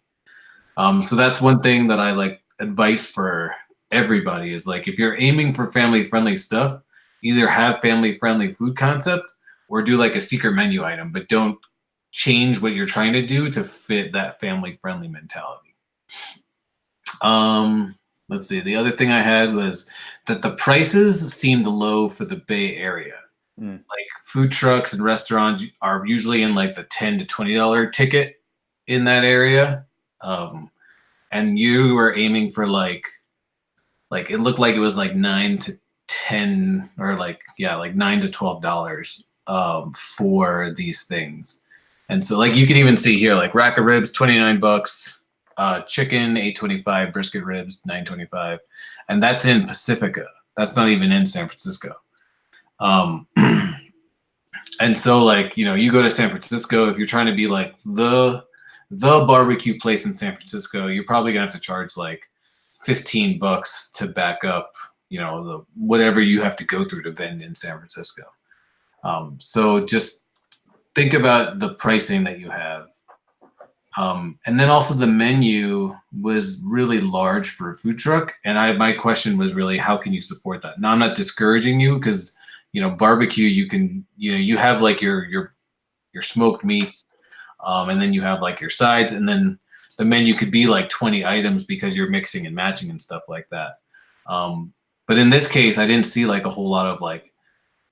So that's one thing that I like advice for everybody is like, if you're aiming for family-friendly stuff, either have family-friendly food concept or do like a secret menu item, but don't change what you're trying to do to fit that family-friendly mentality. Let's see. The other thing I had was that the prices seemed low for the Bay Area. Like food trucks and restaurants are usually in like the $10 to $20 ticket in that area. And you were aiming for like it looked like it was like 9 to 10 or like $9 to $12 for these things. And so like you can even see here like rack of ribs $29, chicken $8.25, brisket ribs $9.25, and that's in Pacifica. That's not even in San Francisco. And so like you go to San Francisco, if you're trying to be like the barbecue place in San Francisco, you're probably gonna have to charge like $15 to back up the whatever you have to go through to vend in San Francisco. So just think about the pricing that you have. And then also the menu was really large for a food truck. And my question was really, how can you support that? Now I'm not discouraging you because, barbecue, you have like your smoked meats, and then you have like your sides, and then the menu could be like 20 items because you're mixing and matching and stuff like that. But in this case, I didn't see like a whole lot of like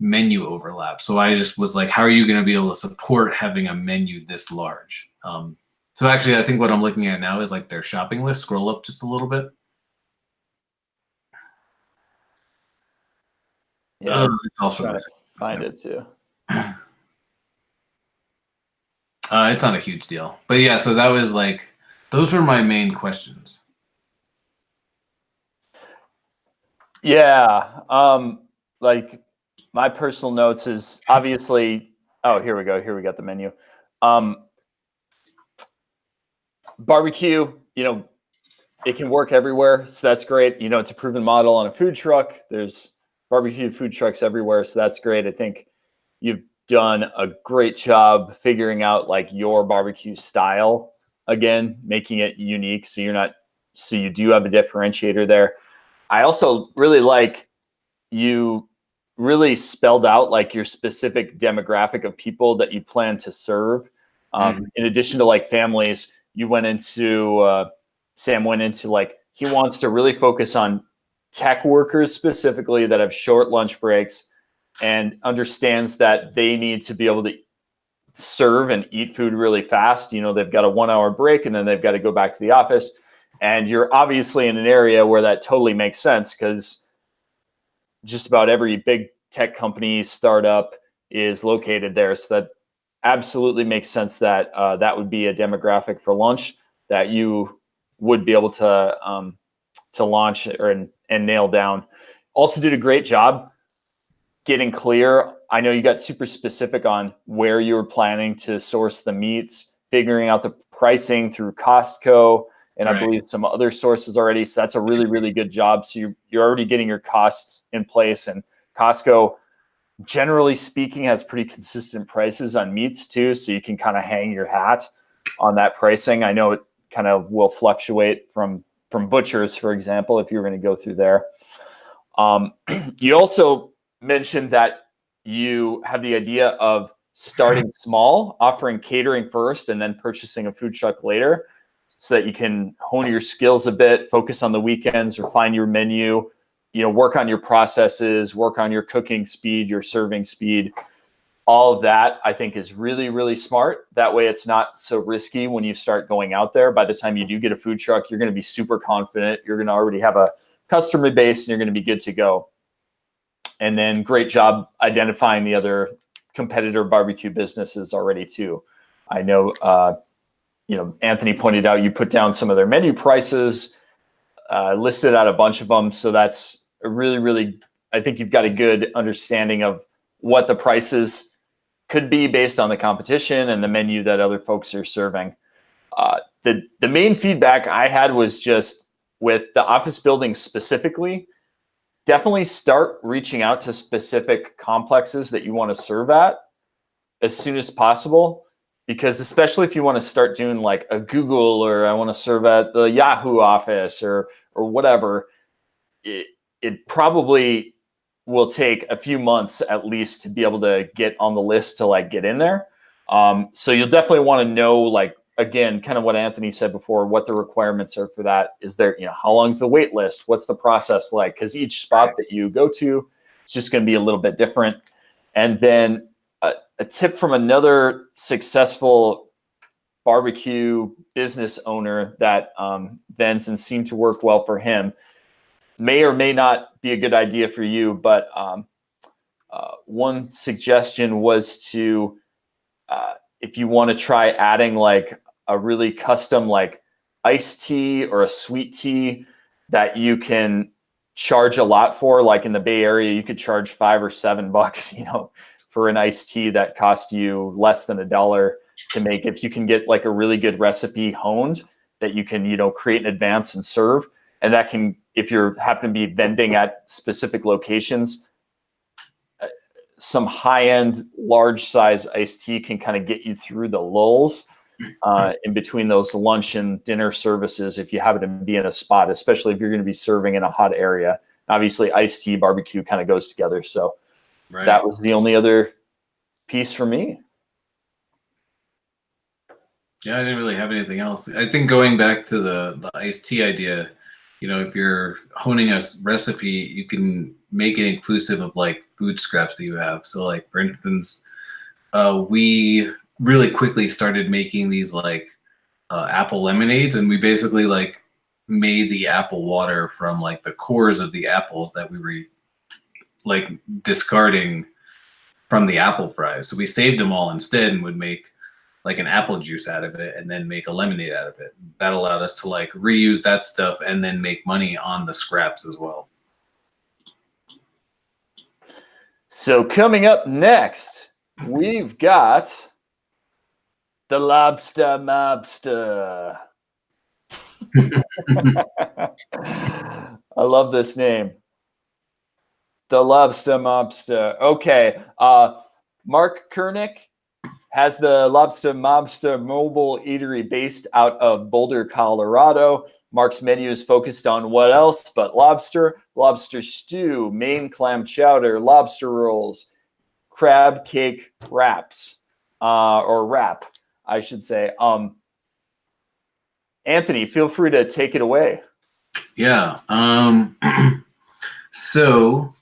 menu overlap. So I just was like, how are you going to be able to support having a menu this large? So actually, I think what I'm looking at now is like their shopping list. Scroll up just a little bit. Yeah, it's also trying to find it too. It's not a huge deal, but yeah. So that was like, those were my main questions. Yeah, like my personal notes is obviously. Oh, here we go. Here we got the menu. Barbecue, it can work everywhere, so that's great. It's a proven model on a food truck. There's barbecue food trucks everywhere, so that's great. I think you've done a great job figuring out like your barbecue style, again, making it unique so you do have a differentiator there. I also really like you really spelled out like your specific demographic of people that you plan to serve. In addition to like families, you went into Sam went into like he wants to really focus on tech workers specifically that have short lunch breaks and understands that they need to be able to serve and eat food really fast. They've got a 1 hour break and then they've got to go back to the office. And you're obviously in an area where that totally makes sense because just about every big tech company startup is located there. So that absolutely makes sense that that would be a demographic for lunch that you would be able to launch and nail down. Also did a great job getting clear. I know you got super specific on where you were planning to source the meats, figuring out the pricing through Costco, and right. I believe some other sources already. So that's a really, really good job. So you're already getting your costs in place. And Costco, generally speaking, has pretty consistent prices on meats too. So you can kind of hang your hat on that pricing. I know it kind of will fluctuate from butchers, for example, if you're going to go through there. You also mentioned that you have the idea of starting small, offering catering first, and then purchasing a food truck later, so that you can hone your skills a bit, focus on the weekends, refine your menu, work on your processes, work on your cooking speed, your serving speed. All of that, I think, is really, really smart. That way it's not so risky when you start going out there. By the time you do get a food truck, you're going to be super confident. You're going to already have a customer base and you're going to be good to go. And then great job identifying the other competitor barbecue businesses already too. I know, Anthony pointed out you put down some of their menu prices, listed out a bunch of them. So that's a really, really, I think you've got a good understanding of what the prices could be based on the competition and the menu that other folks are serving. The main feedback I had was just with the office building specifically, definitely start reaching out to specific complexes that you want to serve at as soon as possible. Because especially if you want to start doing like a Google, or I want to serve at the Yahoo office or whatever, it probably will take a few months at least to be able to get on the list to like get in there. So you'll definitely want to know like again, kind of what Anthony said before, what the requirements are for that. Is there, how long's the wait list? What's the process like? Because each spot that you go to is just going to be a little bit different. And then a tip from another successful barbecue business owner that vends and seemed to work well for him, may or may not be a good idea for you, but one suggestion was to, if you want to try adding like a really custom like iced tea or a sweet tea that you can charge a lot for, like in the Bay Area, you could charge $5 or $7, for an iced tea that cost you less than $1 to make. If you can get like a really good recipe honed that you can, create in advance and serve, and that can, if you're happen to be vending at specific locations, some high-end, large-size iced tea can kind of get you through the lulls in between those lunch and dinner services if you happen to be in a spot, especially if you're going to be serving in a hot area. Obviously, iced tea, barbecue kind of goes together. So that was the only other piece for me. Yeah, I didn't really have anything else. I think going back to the iced tea idea, if you're honing a recipe, you can make it inclusive of like food scraps that you have. So like, for instance, we really quickly started making these like apple lemonades, and we basically like made the apple water from like the cores of the apples that we were like discarding from the apple fries. So we saved them all instead and would make like an apple juice out of it and then make a lemonade out of it. That allowed us to like reuse that stuff and then make money on the scraps as well. So coming up next, we've got the Lobster Mobster. I love this name. The Lobster Mobster. Okay. Mark Kernick has the Lobster Mobster mobile eatery based out of Boulder, Colorado. Mark's menu is focused on what else but lobster, lobster stew, Maine clam chowder, lobster rolls, crab cake wraps, or wrap, I should say. Anthony, feel free to take it away. Yeah. So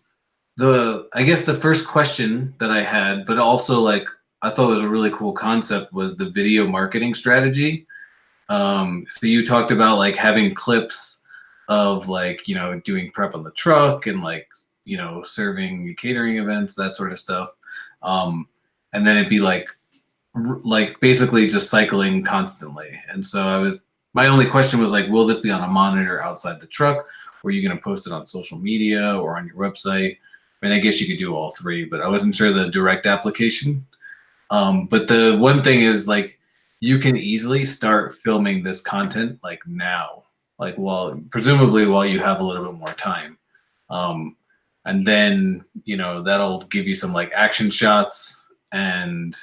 I guess the first question that I had, but also like I thought was a really cool concept, was the video marketing strategy. So you talked about like having clips of like, doing prep on the truck and like, serving catering events, that sort of stuff. And then it'd be like basically just cycling constantly. And so my only question was like, will this be on a monitor outside the truck? Or are you going to post it on social media or on your website? I mean, I guess you could do all three, but I wasn't sure the direct application. But the one thing is like, you can easily start filming this content like now, like presumably while you have a little bit more time. And then, that'll give you some like action shots and,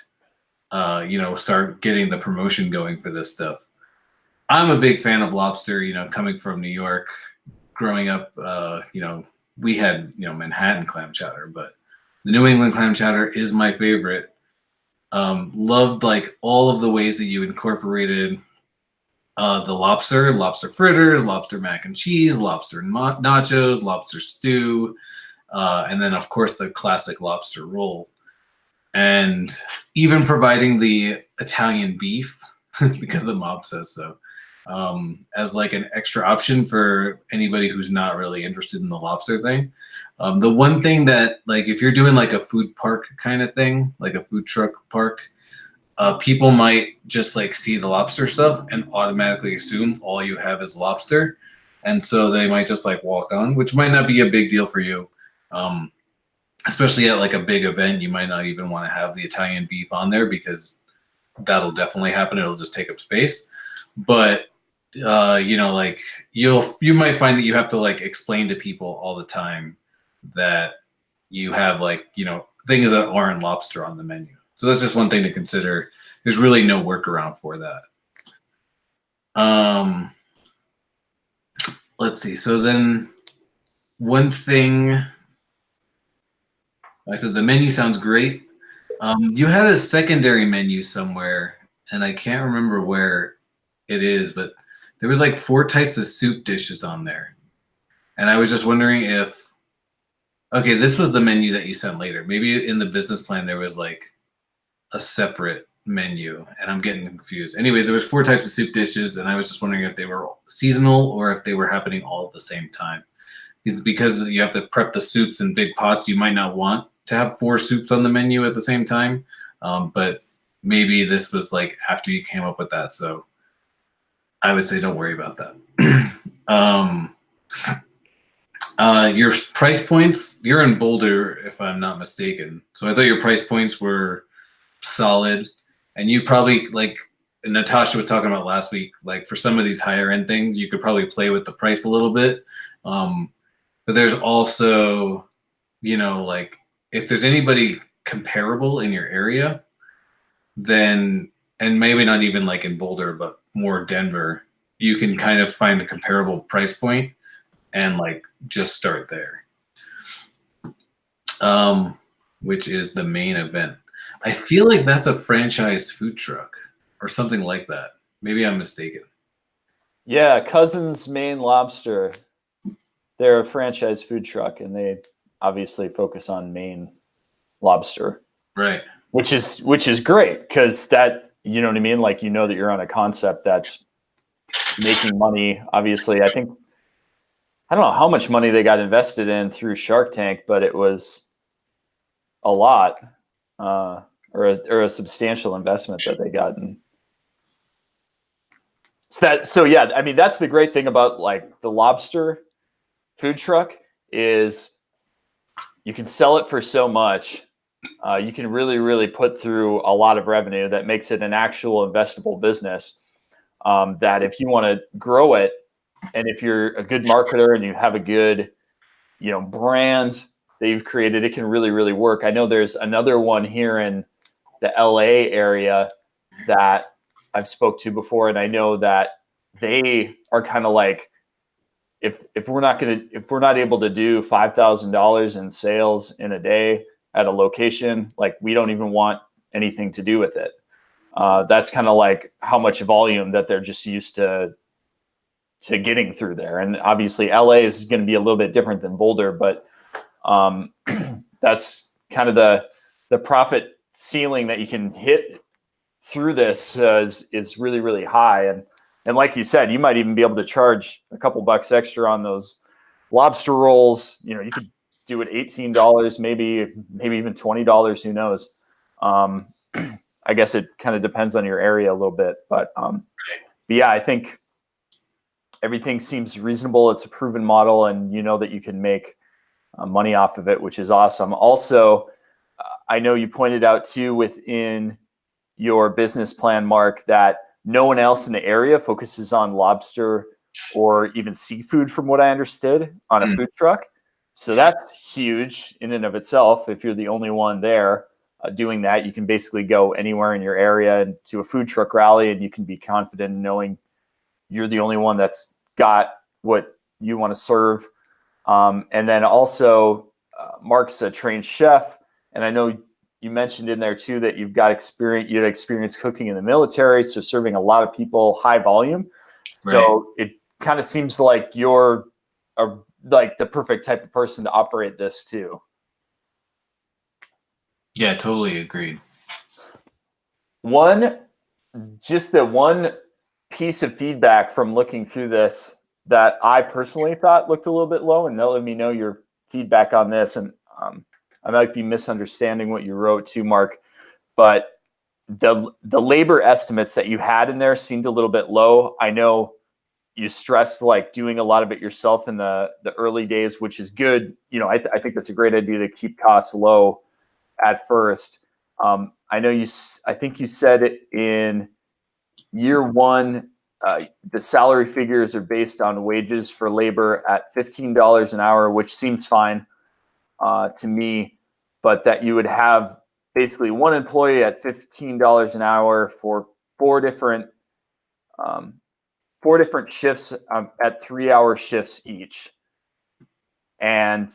start getting the promotion going for this stuff. I'm a big fan of lobster, coming from New York, growing up, we had, Manhattan clam chowder, but the New England clam chowder is my favorite. Loved like all of the ways that you incorporated the lobster fritters, lobster mac and cheese, lobster nachos, lobster stew, and then of course the classic lobster roll. And even providing the Italian beef because the mob says so, as like an extra option for anybody who's not really interested in the lobster thing. The one thing that, like, if you're doing like a food park kind of thing, like a food truck park, people might just like see the lobster stuff and automatically assume all you have is lobster. And so they might just like walk on, which might not be a big deal for you. Especially at like a big event, you might not even want to have the Italian beef on there because that'll definitely happen. It'll just take up space. But like you might find that you have to like explain to people all the time that you have like, things that aren't lobster on the menu. So that's just one thing to consider. There's really no workaround for that. Let's see. So then one thing, I said the menu sounds great. You had a secondary menu somewhere, and I can't remember where it is, but there was like 4 types of soup dishes on there. And I was just wondering if, okay, this was the menu that you sent later. Maybe in the business plan there was like a separate menu, and I'm getting confused. Anyways, there was 4 types of soup dishes, and I was just wondering if they were seasonal or if they were happening all at the same time. It's because you have to prep the soups in big pots. You might not want to have 4 soups on the menu at the same time, but maybe this was like after you came up with that. So I would say don't worry about that. Your price points, you're in Boulder, if I'm not mistaken. So I thought your price points were solid. And you probably, like Natasha was talking about last week, like for some of these higher end things, you could probably play with the price a little bit. But there's also, like if there's anybody comparable in your area, then, and maybe not even like in Boulder, but more Denver, you can kind of find a comparable price point and like just start there. Which is the main event. I feel like that's a franchised food truck or something like that. Maybe I'm mistaken. Yeah, Cousins Maine Lobster. They're a franchise food truck, and they obviously focus on Maine lobster. Right. Which is great, because that, you know what I mean? Like, that you're on a concept that's making money. Obviously, I don't know how much money they got invested in through Shark Tank, but it was a lot, or a substantial investment that they got in. So yeah, I mean, that's the great thing about like the lobster food truck is you can sell it for so much. You can really, really put through a lot of revenue that makes it an actual investable business. That if you want to grow it, and if you're a good marketer and you have a good, brand that you've created, it can really, really work. I know there's another one here in the LA area that I've spoke to before, and I know that they are kind of like, if we're not able to do $5,000 in sales in a day at a location, like we don't even want anything to do with it. That's kind of like how much volume that they're just used to getting through there. And obviously LA is going to be a little bit different than Boulder, but that's kind of the profit ceiling that you can hit through this is really, really high. And like you said, you might even be able to charge a couple bucks extra on those lobster rolls. You could do it $18, maybe even $20. Who knows? I guess it kind of depends on your area a little bit, but yeah, I think everything seems reasonable. It's a proven model, and that you can make money off of it, which is awesome. Also, I know you pointed out too within your business plan, Mark, that no one else in the area focuses on lobster or even seafood, from what I understood, on a food truck. So that's huge in and of itself. If you're the only one there doing that, you can basically go anywhere in your area and to a food truck rally, and you can be confident in knowing you're the only one that's got what you want to serve. And then also, Mark's a trained chef, and I know you mentioned in there too that you had experience cooking in the military, so serving a lot of people, high volume. Right. So it kind of seems like you're like the perfect type of person to operate this too. Yeah, totally agreed. Just the one piece of feedback from looking through this that I personally thought looked a little bit low, and let me know your feedback on this. And I might be misunderstanding what you wrote too, Mark, but the labor estimates that you had in there seemed a little bit low. I know you stressed like doing a lot of it yourself in the early days, which is good. I think that's a great idea to keep costs low at first. I know I think you said it in year one, the salary figures are based on wages for labor at $15 an hour, which seems fine to me, but that you would have basically one employee at $15 an hour for four different shifts at 3-hour shifts each. And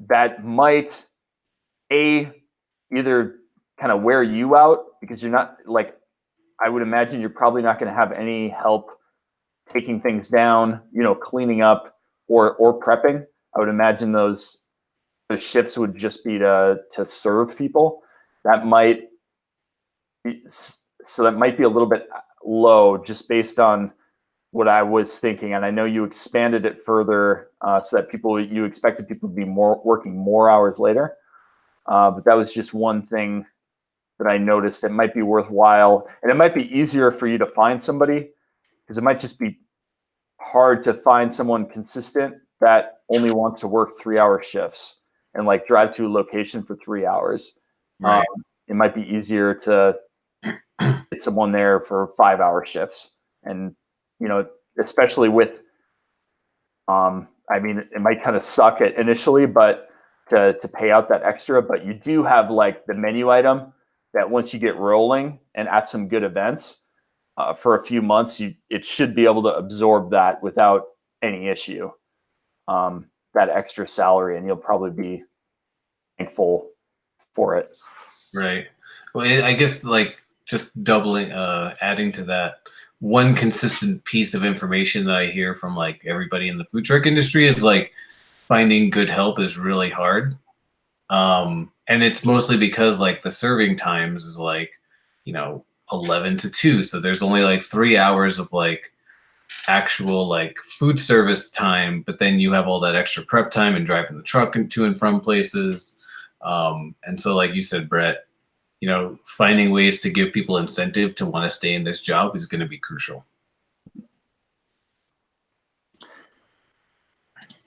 that might either kind of wear you out because you're not like, I would imagine you're probably not going to have any help taking things down, cleaning up or prepping. I would imagine those shifts would just be to serve people. That might be, so that might be a little bit low just based on what I was thinking. And I know you expanded it further so that you expected people to be working more hours later. But that was just one thing that I noticed. It might be worthwhile, and it might be easier for you to find somebody, because it might just be hard to find someone consistent that only wants to work 3-hour shifts and like drive to a location for 3 hours. Right. It might be easier to get someone there for 5-hour shifts. And, especially with, I mean, it might kind of suck initially, but to pay out that extra, but you do have like the menu item that once you get rolling and at some good events for a few months, it should be able to absorb that without any issue, that extra salary, and you'll probably be thankful for it. Right. Well, I guess like just doubling, adding to that, one consistent piece of information that I hear from like everybody in the food truck industry is like finding good help is really hard. And it's mostly because like the serving times is like, 11 to 2. So there's only like 3 hours of like actual like food service time, but then you have all that extra prep time and driving the truck to and from places. And so like you said, Brett, finding ways to give people incentive to want to stay in this job is going to be crucial.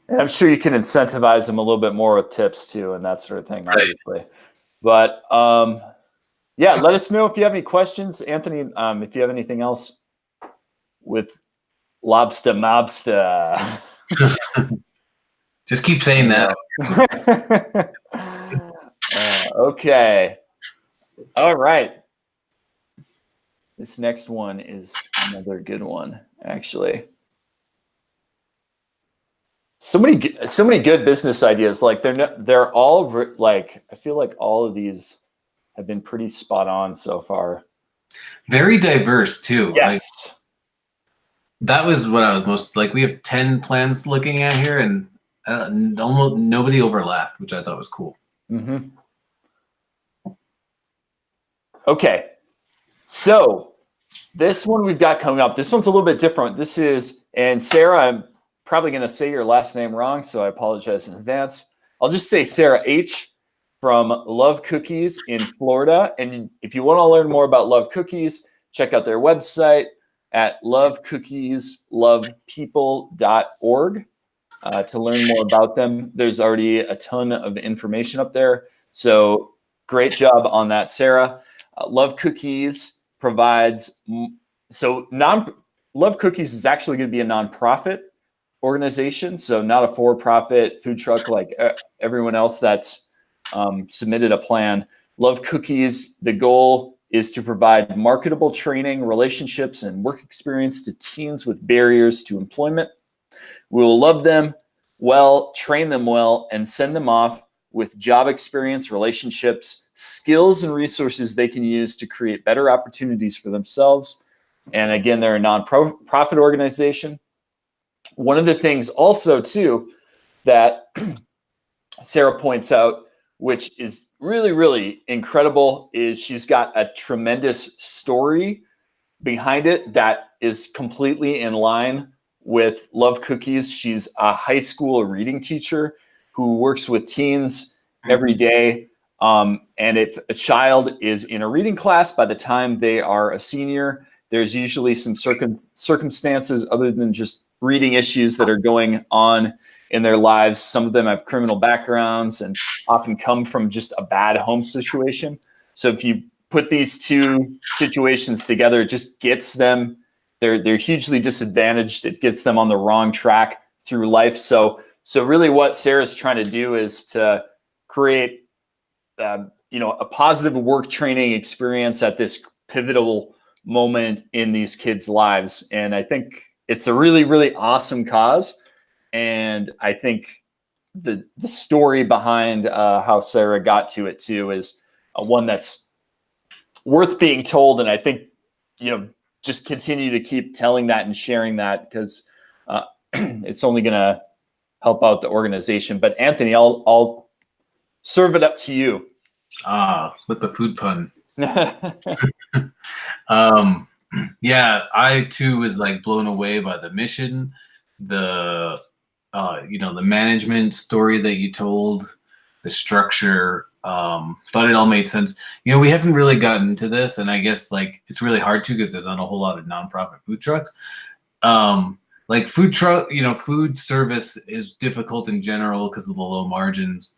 And I'm sure you can incentivize them a little bit more with tips too, and that sort of thing, obviously. Right. But yeah, let us know if you have any questions, Anthony. If you have anything else with lobster mobster. Just keep saying that. Okay. All right. This next one is another good one, actually. So many good business ideas. Like they're all like, I feel like all of these have been pretty spot on so far. Very diverse too. Yes. Like, that was what I was most like. We have 10 plans looking at here, and almost nobody overlapped, which I thought was cool. Mm-hmm. Okay. So this one we've got coming up. This one's a little bit different. This is, and Sarah, I'm probably going to say your last name wrong, so I apologize in advance. I'll just say Sarah H. from Love Cookies in Florida. And if you want to learn more about Love Cookies, check out their website at lovecookieslovepeople.org to learn more about them. There's already a ton of information up there. So great job on that, Sarah. Love Cookies provides, Love Cookies is actually going to be a nonprofit organization, so not a for-profit food truck like everyone else that's submitted a plan. Love Cookies, the goal is to provide marketable training, relationships, and work experience to teens with barriers to employment. We will love them well, train them well, and send them off with job experience, relationships, skills, and resources they can use to create better opportunities for themselves. And again, they're a non-profit organization. One of the things also, too, that Sarah points out, which is really, really incredible, is she's got a tremendous story behind it that is completely in line with Love Cookies. She's a high school reading teacher who works with teens every day. And if a child is in a reading class, by the time they are a senior, there's usually some circumstances other than just reading issues that are going on in their lives. Some of them have criminal backgrounds and often come from just a bad home situation. So if you put these two situations together, it just gets them, they're hugely disadvantaged. It gets them on the wrong track through life. So really what Sarah's trying to do is to create a positive work training experience at this pivotal moment in these kids' lives. And I think it's a really, really awesome cause. And I think the story behind how Sarah got to it too is one that's worth being told. And I think, just continue to keep telling that and sharing that, because it's only going to help out the organization. But Anthony, I'll serve it up to you. With the food pun. Yeah, I too was like blown away by the mission, the the management story that you told, the structure. Thought it all made sense. We haven't really gotten into this, and I guess like it's really hard to, because there's not a whole lot of nonprofit food trucks. Like food service is difficult in general because of the low margins.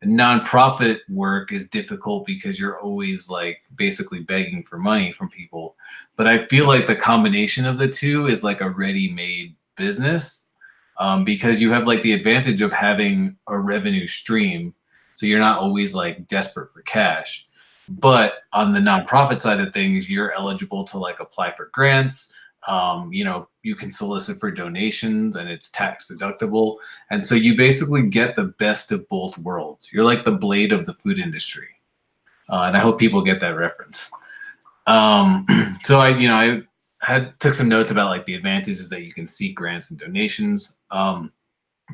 Nonprofit work is difficult because you're always like basically begging for money from people. But I feel like the combination of the two is like a ready-made business, because you have like the advantage of having a revenue stream, so you're not always like desperate for cash. But on the nonprofit side of things, you're eligible to like apply for grants. You can solicit for donations, and it's tax deductible. And so you basically get the best of both worlds. You're like the Blade of the food industry. And I hope people get that reference. So I took some notes about like the advantages that you can seek grants and donations.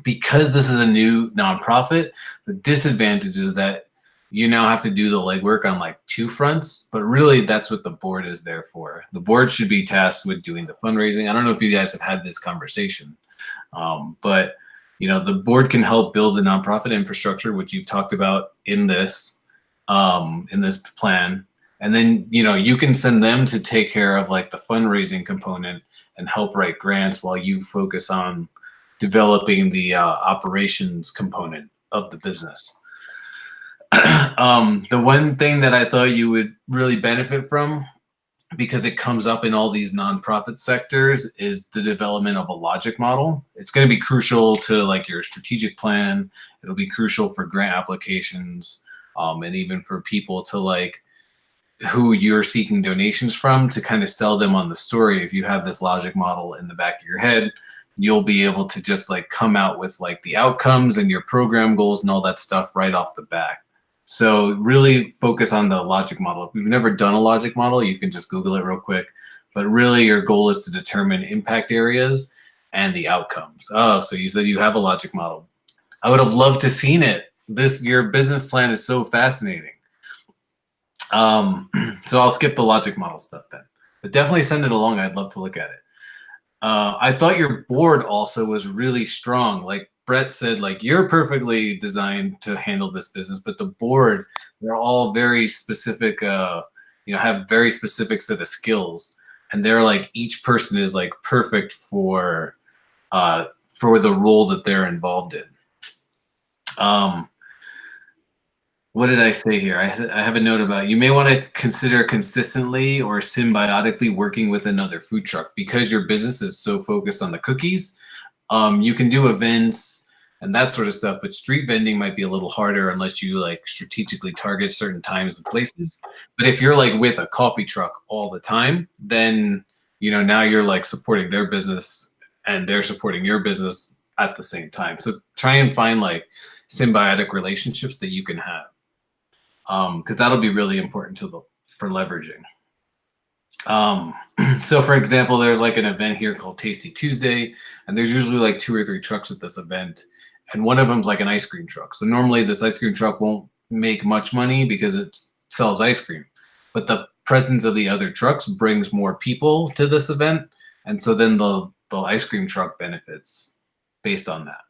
Because this is a new nonprofit, the disadvantage is that you now have to do the legwork on like two fronts, but really that's what the board is there for. The board should be tasked with doing the fundraising. I don't know if you guys have had this conversation, but the board can help build the nonprofit infrastructure, which you've talked about in this plan. And then, you can send them to take care of like the fundraising component and help write grants while you focus on developing the operations component of the business. The one thing that I thought you would really benefit from, because it comes up in all these nonprofit sectors, is the development of a logic model. It's going to be crucial to like your strategic plan. It'll be crucial for grant applications, and even for people to like who you're seeking donations from, to kind of sell them on the story. If you have this logic model in the back of your head, you'll be able to just like come out with like the outcomes and your program goals and all that stuff right off the bat. So really focus on the logic model. If you've never done a logic model, you can just Google it real quick. But really your goal is to determine impact areas and the outcomes. Oh, so you said you have a logic model. I would have loved to seen it. Your business plan is so fascinating. So I'll skip the logic model stuff then. But definitely send it along. I'd love to look at it. I thought your board also was really strong. Like Brett said, like you're perfectly designed to handle this business, but the board, they're all very specific, have very specific set of skills, and they're like each person is like perfect for the role that they're involved in. What did I say here? I have a note about you may want to consider consistently or symbiotically working with another food truck, because your business is so focused on the cookies. You can do events and that sort of stuff, but street vending might be a little harder unless you like strategically target certain times and places. But if you're like with a coffee truck all the time, then now you're like supporting their business and they're supporting your business at the same time. So try and find like symbiotic relationships that you can have. Because that'll be really important for leveraging. So for example, there's like an event here called Tasty Tuesday, and there's usually like 2 or 3 trucks at this event, and one of them's like an ice cream truck. So normally this ice cream truck won't make much money because it sells ice cream, but the presence of the other trucks brings more people to this event, and so then the ice cream truck benefits based on that.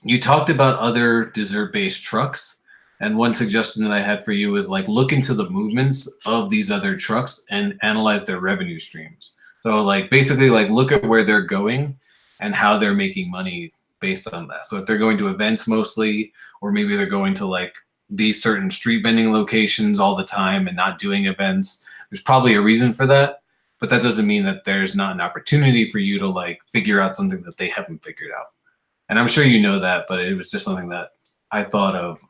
You talked about other dessert-based trucks. And one suggestion that I had for you is like look into the movements of these other trucks and analyze their revenue streams. So like basically like look at where they're going and how they're making money based on that. So if they're going to events mostly, or maybe they're going to like these certain street vending locations all the time and not doing events, there's probably a reason for that. But that doesn't mean that there's not an opportunity for you to like figure out something that they haven't figured out. And I'm sure you know that, but it was just something that I thought of.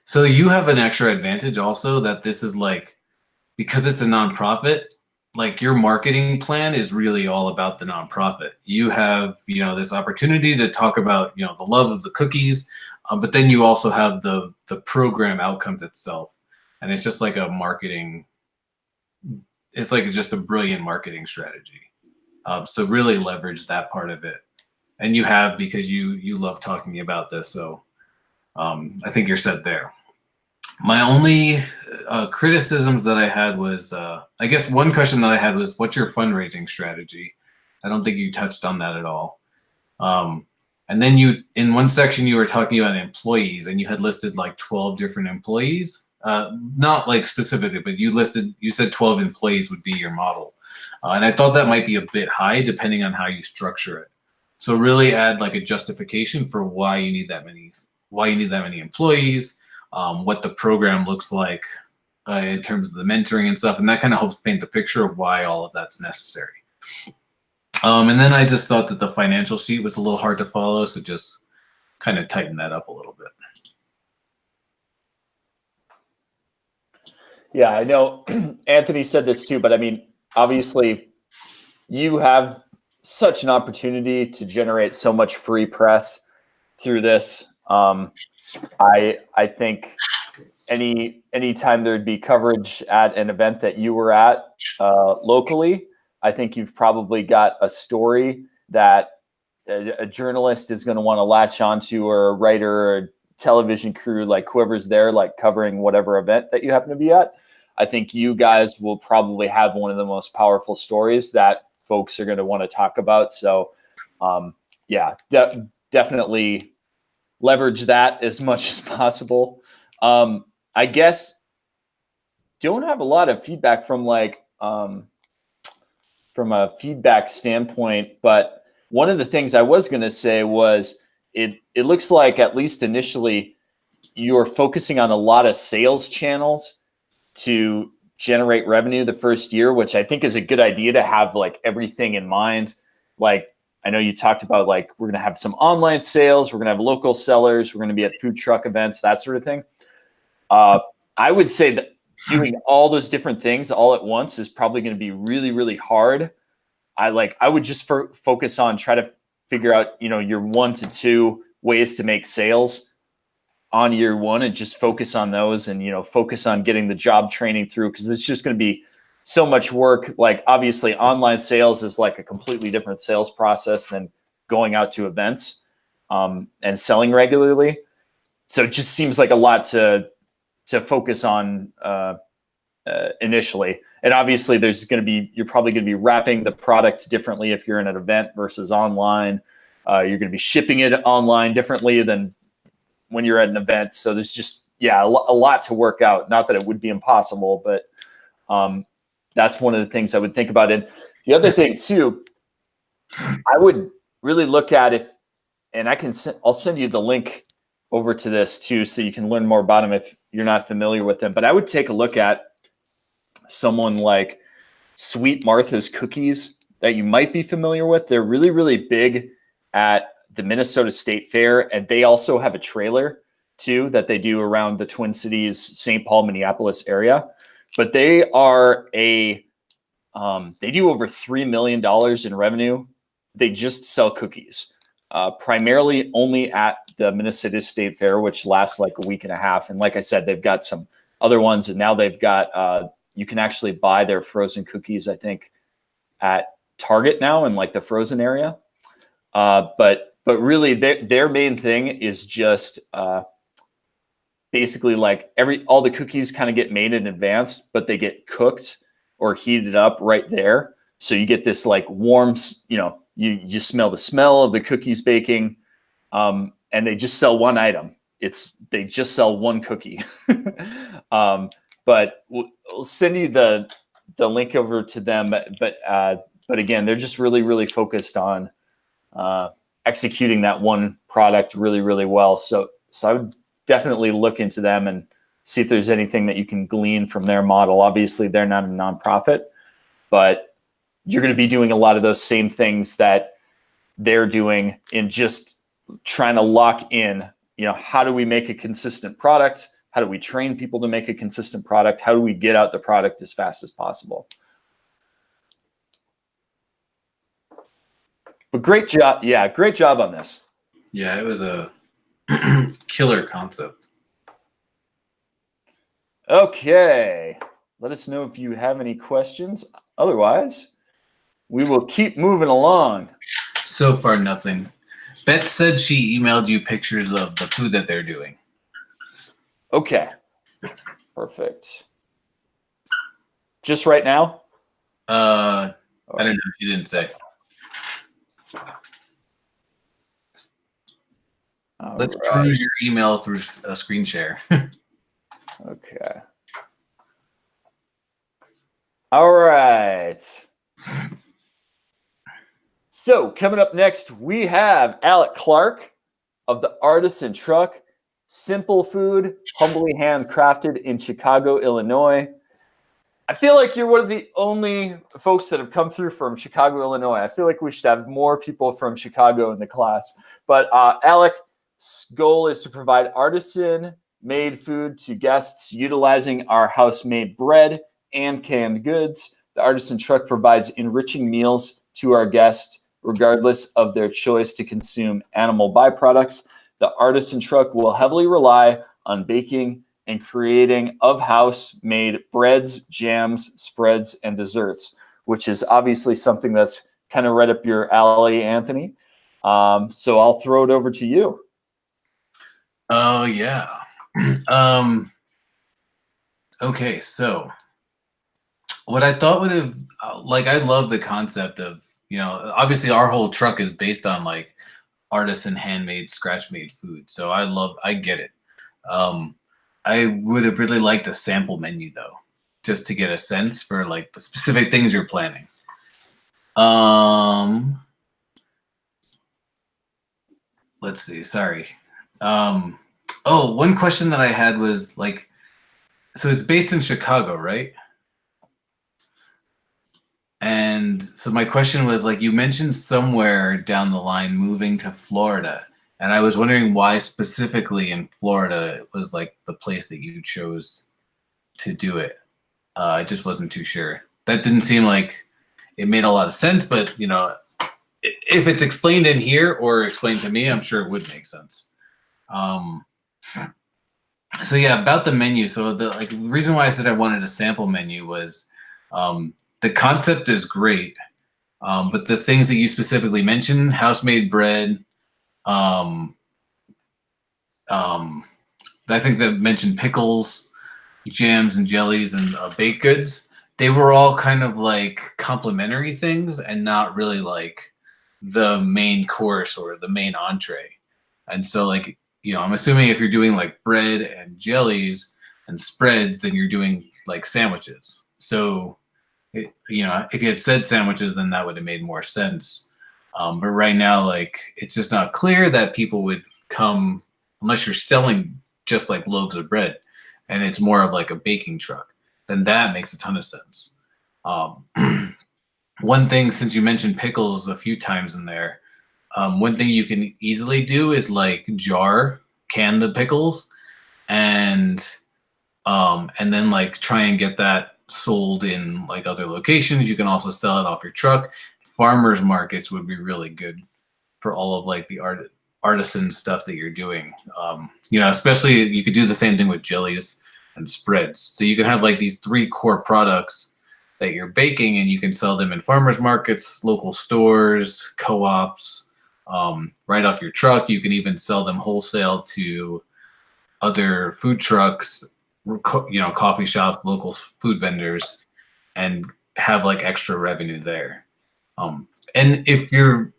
So you have an extra advantage also, that this is like, because it's a nonprofit, like your marketing plan is really all about the nonprofit. You have, this opportunity to talk about, the love of the cookies. But then you also have the program outcomes itself, and it's just like a marketing. It's like just a brilliant marketing strategy. So really leverage that part of it, and you have, because you love talking about this. So I think you're set there. My only criticisms that I had was, I guess one question that I had was, what's your fundraising strategy? I don't think you touched on that at all. And then you, in one section, you were talking about employees, and you had listed like 12 different employees. Not like specifically, but you said 12 employees would be your model. And I thought that might be a bit high depending on how you structure it. So really add like a justification for why you need that many employees, what the program looks like in terms of the mentoring and stuff. And that kind of helps paint the picture of why all of that's necessary. And then I just thought that the financial sheet was a little hard to follow, so just kind of tighten that up a little bit. Yeah, I know Anthony said this too, but I mean, obviously you have such an opportunity to generate so much free press through this. I think anytime there'd be coverage at an event that you were at locally, I think you've probably got a story that a journalist is going to want to latch onto, or a writer or a television crew, like whoever's there, like covering whatever event that you happen to be at. I think you guys will probably have one of the most powerful stories that folks are going to want to talk about. So yeah, definitely leverage that as much as possible. I guess don't have a lot of feedback from like, from a feedback standpoint, but one of the things I was going to say was it looks like, at least initially, you're focusing on a lot of sales channels to generate revenue the first year, which I think is a good idea to have like everything in mind. Like, I know you talked about like, we're going to have some online sales, we're going to have local sellers, we're going to be at food truck events, that sort of thing. I would say that doing all those different things all at once is probably going to be really, really hard. I would just focus on, try to figure out, your 1 to 2 ways to make sales on year one, and just focus on those, and, focus on getting the job training through, because it's just going to be so much work. Like, obviously online sales is like a completely different sales process than going out to events and selling regularly. So it just seems like a lot to focus on initially. And obviously you're probably going to be wrapping the product differently if you're in an event versus online. You're going to be shipping it online differently than when you're at an event. So there's just, a lot to work out. Not that it would be impossible, but that's one of the things I would think about. And the other thing too, I would really look at I'll send you the link over to this too, so you can learn more about them if you're not familiar with them. But I would take a look at someone like Sweet Martha's Cookies that you might be familiar with. They're really, really big at the Minnesota State Fair, and they also have a trailer too that they do around the Twin Cities, St. Paul, Minneapolis area. But they are they do over $3 million in revenue. They just sell cookies, primarily only at the Minnesota State Fair, which lasts like a week and a half. And like I said, they've got some other ones, and now they've got you can actually buy their frozen cookies, I think, at Target now in like the frozen area. But really, their main thing is just basically like all the cookies kind of get made in advance, but they get cooked or heated up right there. So you get this like warm, you smell the smell of the cookies baking, and they just sell one item. They just sell one cookie. But we'll send you the link over to them. But again, they're just really, really focused on executing that one product really, really well. So I would definitely look into them and see if there's anything that you can glean from their model. Obviously, they're not a nonprofit, but you're going to be doing a lot of those same things that they're doing, in just trying to lock in, how do we make a consistent product? How do we train people to make a consistent product? How do we get out the product as fast as possible? But great job. Yeah, great job on this. Yeah, it was Killer concept. Okay. Let us know if you have any questions. Otherwise, we will keep moving along. So far, nothing. Beth said she emailed you pictures of the food that they're doing. Okay. Perfect. Just right now? I don't know. She didn't say. Let's cruise your email through a screen share. Okay. All right. So coming up next, we have Alec Clark of the Artisan Truck. Simple food, humbly handcrafted in Chicago, Illinois. I feel like you're one of the only folks that have come through from Chicago, Illinois. I feel like we should have more people from Chicago in the class. But Alec's goal is to provide artisan-made food to guests utilizing our house-made bread and canned goods. The Artisan Truck provides enriching meals to our guests, regardless of their choice to consume animal byproducts. The Artisan Truck will heavily rely on baking and creating of house-made breads, jams, spreads, and desserts, which is obviously something that's kind of right up your alley, Anthony. So I'll throw it over to you. Oh, yeah. Okay, so what I thought would have, I love the concept of, obviously our whole truck is based on like artisan, handmade, scratch-made food. So I get it. I would have really liked a sample menu though, just to get a sense for like the specific things you're planning. Let's see. Sorry. One question that I had was like, so it's based in Chicago, right? And so my question was like, you mentioned somewhere down the line moving to Florida. And I was wondering why specifically in Florida it was like the place that you chose to do it. I just wasn't too sure. That didn't seem like it made a lot of sense, but if it's explained in here or explained to me, I'm sure it would make sense. So yeah, about the menu. So the reason why I said I wanted a sample menu was the concept is great, but the things that you specifically mentioned, house-made bread, I think that mentioned pickles, jams and jellies, and baked goods. They were all kind of like complimentary things and not really like the main course or the main entree. And so I'm assuming if you're doing like bread and jellies and spreads, then you're doing like sandwiches. So, if you had said sandwiches, then that would have made more sense. But right now, it's just not clear that people would come unless you're selling just like loaves of bread and it's more of like a baking truck, then that makes a ton of sense. One thing, since you mentioned pickles a few times in there, one thing you can easily do is like can the pickles and then like try and get that sold in like other locations. You can also sell it off your truck. Farmers markets would be really good for all of like the artisan stuff that you're doing. Especially you could do the same thing with jellies and spreads. So you can have like these 3 core products that you're baking and you can sell them in farmers markets, local stores, co-ops, right off your truck. You can even sell them wholesale to other food trucks, coffee shops, local food vendors, and have like extra revenue there. And if your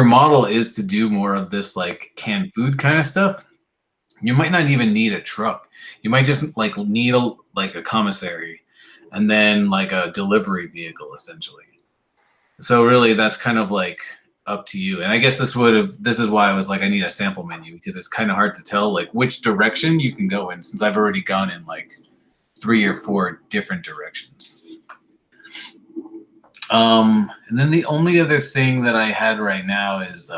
model is to do more of this like canned food kind of stuff, you might not even need a truck. You might just like need a commissary and then like a delivery vehicle essentially. So really that's kind of like up to you. And I guess this is why I was like, I need a sample menu, because it's kind of hard to tell like which direction you can go in, since I've already gone in like 3 or 4 different directions. And then the only other thing that I had right now is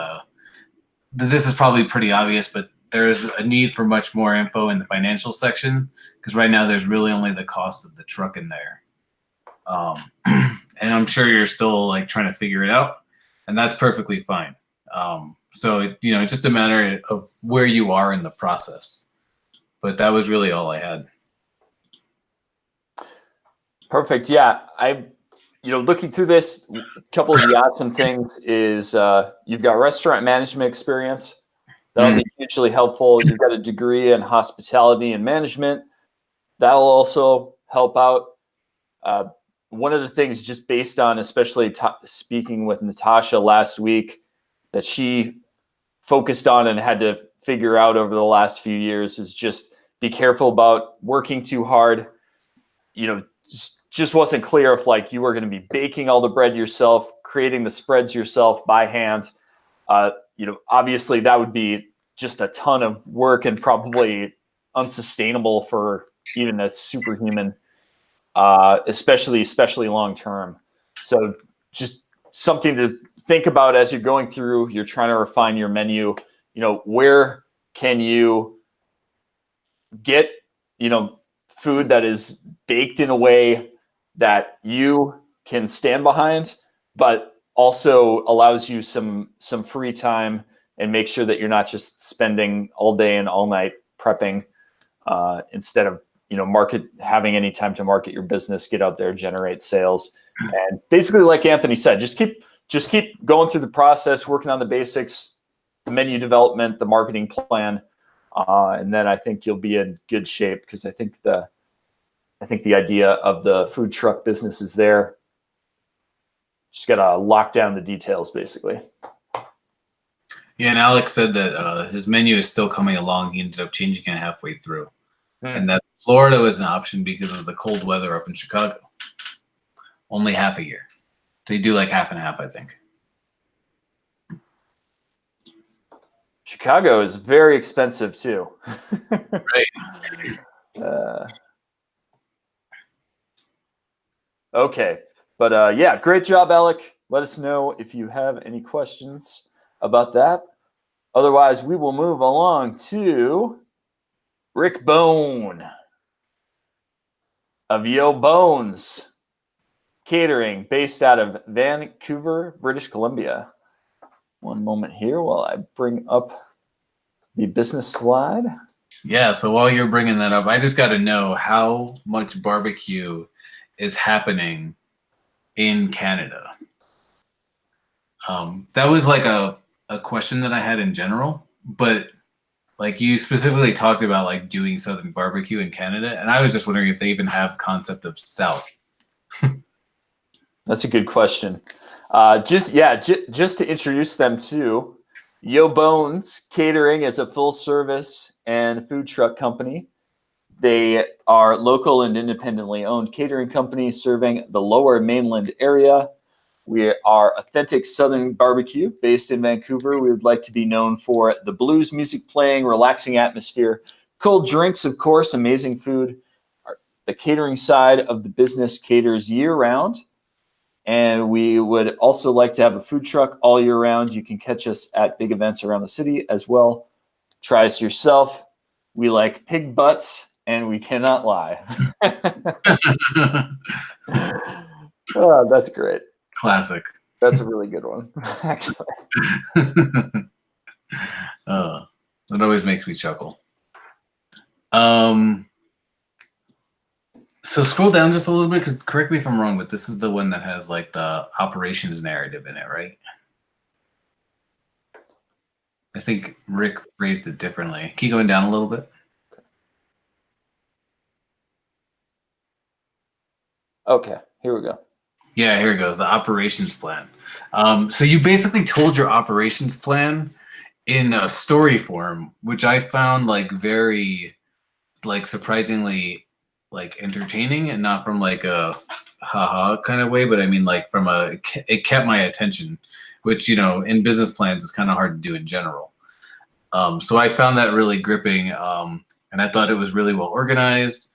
this is probably pretty obvious, but there's a need for much more info in the financial section, because right now there's really only the cost of the truck in there. And I'm sure you're still like trying to figure it out, and that's perfectly fine. So it's just a matter of where you are in the process. But that was really all I had. Perfect. Yeah, looking through this, a couple of the awesome things is you've got restaurant management experience. That'll be hugely helpful. You've got a degree in hospitality and management. That'll also help out. One of the things, just based on especially speaking with Natasha last week, that she focused on and had to figure out over the last few years is just be careful about working too hard. Just wasn't clear if like you were going to be baking all the bread yourself, creating the spreads yourself by hand. Obviously that would be just a ton of work and probably unsustainable for even a superhuman, especially long term. So just something to think about as you're going through. You're trying to refine your menu. Where can you get food that is baked in a way that you can stand behind, but also allows you some free time and make sure that you're not just spending all day and all night prepping instead of having any time to market your business, get out there, generate sales. And basically, like Anthony said, just keep going through the process, working on the basics, the menu development, the marketing plan, and then I think you'll be in good shape, because I think the idea of the food truck business is there. Just gotta lock down the details, basically. Yeah, and Alex said that his menu is still coming along. He ended up changing it halfway through, and that Florida was an option because of the cold weather up in Chicago. Only half a year. They do like half and half, I think. Chicago is very expensive too. Right. Okay. But yeah, great job, Alec. Let us know if you have any questions about that. Otherwise, we will move along to Rick Bone of Yo Bones Catering, based out of Vancouver, British Columbia. One moment here while I bring up the business slide. Yeah, so while you're bringing that up, I just got to know how much barbecue is happening in Canada. That was like a question that I had in general, but like you specifically talked about like doing Southern barbecue in Canada, and I was just wondering if they even have concept of South. That's a good question. Just to introduce them to Yo Bones Catering is a full service and food truck company. They are local and independently owned catering company serving the lower mainland area. We are authentic Southern barbecue based in Vancouver. We would like to be known for the blues music playing, relaxing atmosphere, cold drinks, of course, amazing food. The catering side of the business caters year round. And we would also like to have a food truck all year round. You can catch us at big events around the city as well. Try us yourself. We like pig butts, and we cannot lie. Oh, that's great. Classic. That's a really good one, actually. That always makes me chuckle. So scroll down just a little bit, because correct me if I'm wrong, but this is the one that has like the operations narrative in it, right? I think Rick phrased it differently. Keep going down a little bit. Okay, here we go. Yeah, here it goes. The operations plan. So you basically told your operations plan in a story form, which I found like very, like surprisingly, like entertaining, and not from like a haha kind of way, but I mean like from it kept my attention, which in business plans is kind of hard to do in general. So I found that really gripping, and I thought it was really well organized,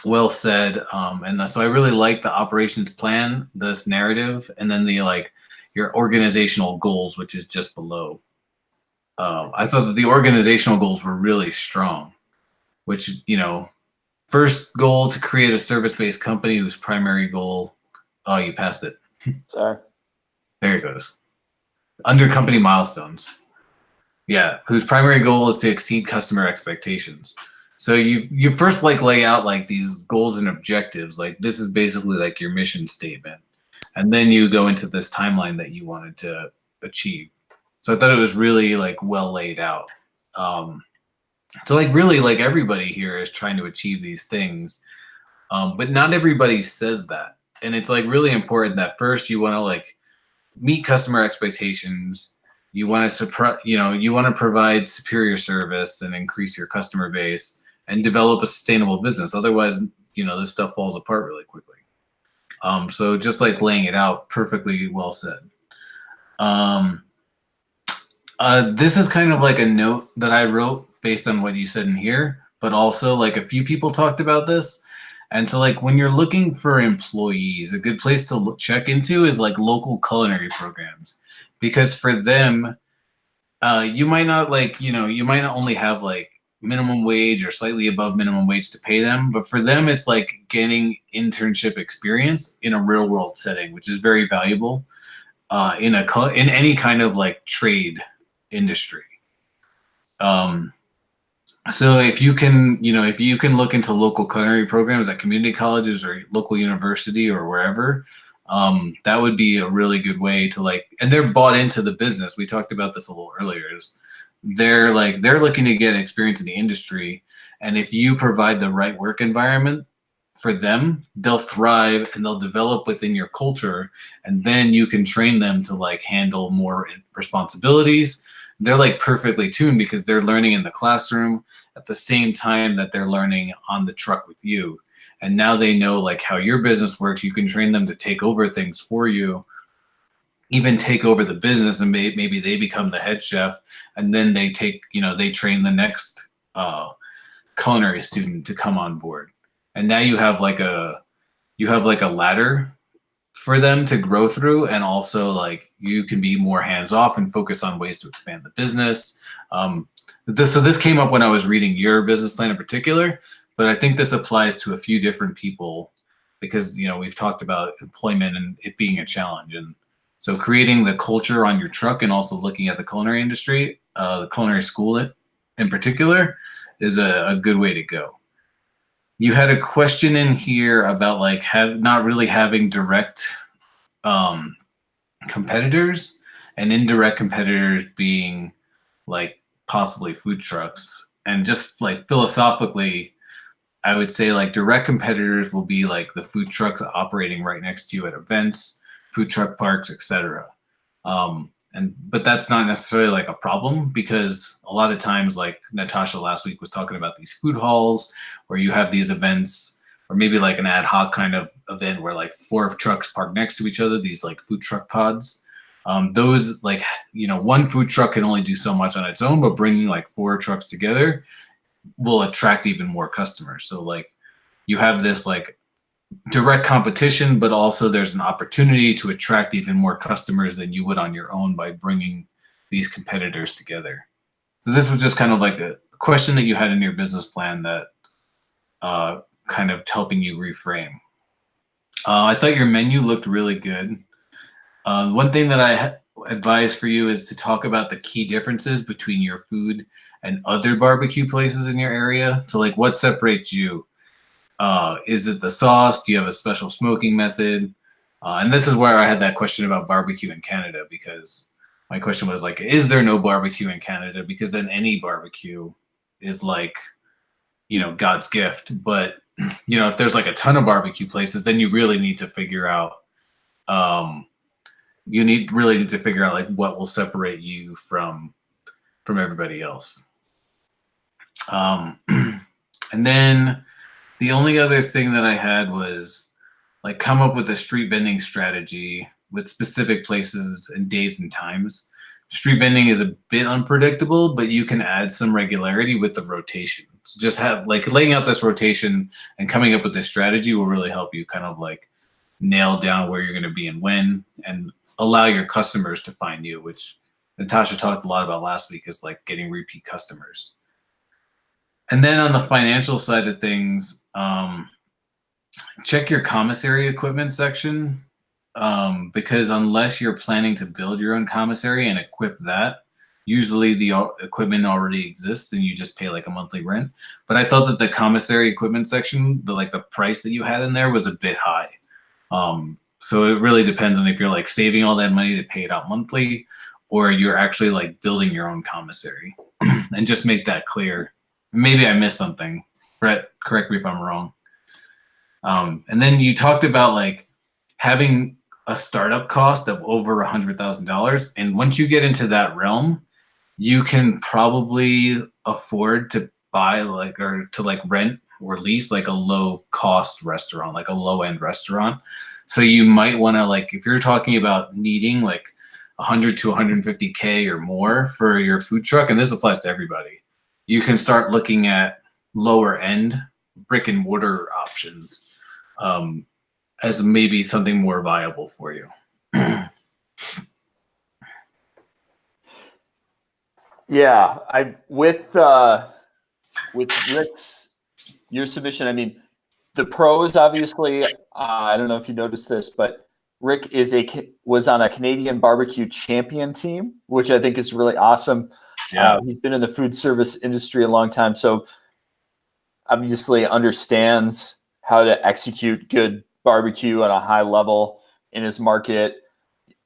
well said, and so I really like the operations plan, this narrative, and then the like your organizational goals, which is just below. I thought that the organizational goals were really strong, which first goal, to create a service-based company whose primary goal. Oh, you passed it. Sorry. There it goes. under company milestones. Yeah, whose primary goal is to exceed customer expectations. So you first like lay out like these goals and objectives. Like this is basically like your mission statement, and then you go into this timeline that you wanted to achieve. So I thought it was really like well laid out. Um, so like really like everybody here is trying to achieve these things, but not everybody says that, and it's like really important that first you want to like meet customer expectations. You want to you want to provide superior service and increase your customer base and develop a sustainable business. Otherwise, this stuff falls apart really quickly. So just like laying it out perfectly well said. This is kind of like a note that I wrote based on what you said in here, but also like a few people talked about this. And so like when you're looking for employees, a good place to check into is like local culinary programs, because for them, you might not you might not only have like minimum wage or slightly above minimum wage to pay them, but for them, it's like getting internship experience in a real world setting, which is very valuable in any kind of like trade industry. So if you can, if you can look into local culinary programs at community colleges or local university or wherever, that would be a really good way to like, and they're bought into the business. We talked about this a little earlier. They're looking to get experience in the industry, and if you provide the right work environment for them, they'll thrive and they'll develop within your culture, and then you can train them to like handle more responsibilities. They're like perfectly tuned because they're learning in the classroom at the same time that they're learning on the truck with you. And now they know like how your business works. You can train them to take over things for you, even take over the business, and maybe they become the head chef, and then they train the next culinary student to come on board. And now you have like a ladder for them to grow through, and also like you can be more hands off and focus on ways to expand the business. This came up when I was reading your business plan in particular, but I think this applies to a few different people because we've talked about employment and it being a challenge, and so creating the culture on your truck and also looking at the culinary industry, the culinary school in particular, is a good way to go. You had a question in here about like not really having direct competitors, and indirect competitors being like possibly food trucks. And just like philosophically, I would say like direct competitors will be like the food trucks operating right next to you at events, food truck parks, etc. But that's not necessarily like a problem, because a lot of times, like Natasha last week was talking about these food halls where you have these events, or maybe like an ad hoc kind of event where like 4 trucks park next to each other, these like food truck pods. Those like, one food truck can only do so much on its own, but bringing like 4 trucks together will attract even more customers. So like you have this like direct competition, but also there's an opportunity to attract even more customers than you would on your own by bringing these competitors together. So this was just kind of like a question that you had in your business plan that kind of helping you reframe. I thought your menu looked really good. One thing that I advise for you is to talk about the key differences between your food and other barbecue places in your area. So like what separates you? Is it the sauce? Do you have a special smoking method? And this is where I had that question about barbecue in Canada, because my question was like, is there no barbecue in Canada? Because then any barbecue is like, God's gift. But, if there's like a ton of barbecue places, then you really need to figure out, like what will separate you from everybody else. And then the only other thing that I had was like come up with a street vending strategy with specific places and days and times. Street vending is a bit unpredictable, but you can add some regularity with the rotation. So just have like laying out this rotation and coming up with this strategy will really help you kind of like nail down where you're going to be and when, and allow your customers to find you, which Natasha talked a lot about last week, is like getting repeat customers. And then on the financial side of things, check your commissary equipment section. because unless you're planning to build your own commissary and equip that, usually the equipment already exists and you just pay like a monthly rent. But I thought that the commissary equipment section, the price that you had in there was a bit high. So it really depends on if you're like saving all that money to pay it out monthly, or you're actually like building your own commissary. And just make that clear. Maybe I missed something. Brett, correct me if I'm wrong. And then you talked about like having a startup cost of over $100,000. And once you get into that realm, you can probably afford to buy or to rent or lease like a low cost restaurant, like a low end restaurant. So you might want to if you're talking about needing like 100 to 150K or more for your food truck, and this applies to everybody, you can start looking at lower end brick and mortar options as maybe something more viable for you. Yeah, with Rick's your submission. I mean, the pros obviously. I don't know if you noticed this, but Rick was on a Canadian barbecue champion team, which I think is really awesome. Yeah. He's been in the food service industry a long time, so obviously understands how to execute good barbecue at a high level in his market.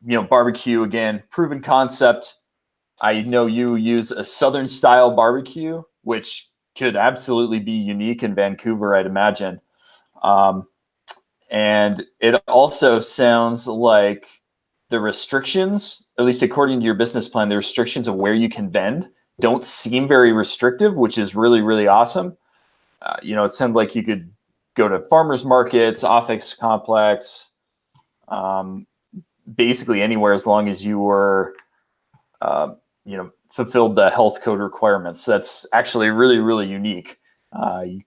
Barbecue, again, proven concept. I know you use a Southern style barbecue, which could absolutely be unique in Vancouver, I'd imagine. And it also sounds like the restrictions, at least according to your business plan, the restrictions of where you can vend don't seem very restrictive, which is really, really awesome. It sounded like you could go to farmers markets, office complex, basically anywhere as long as you were, fulfilled the health code requirements. So that's actually really, really unique. You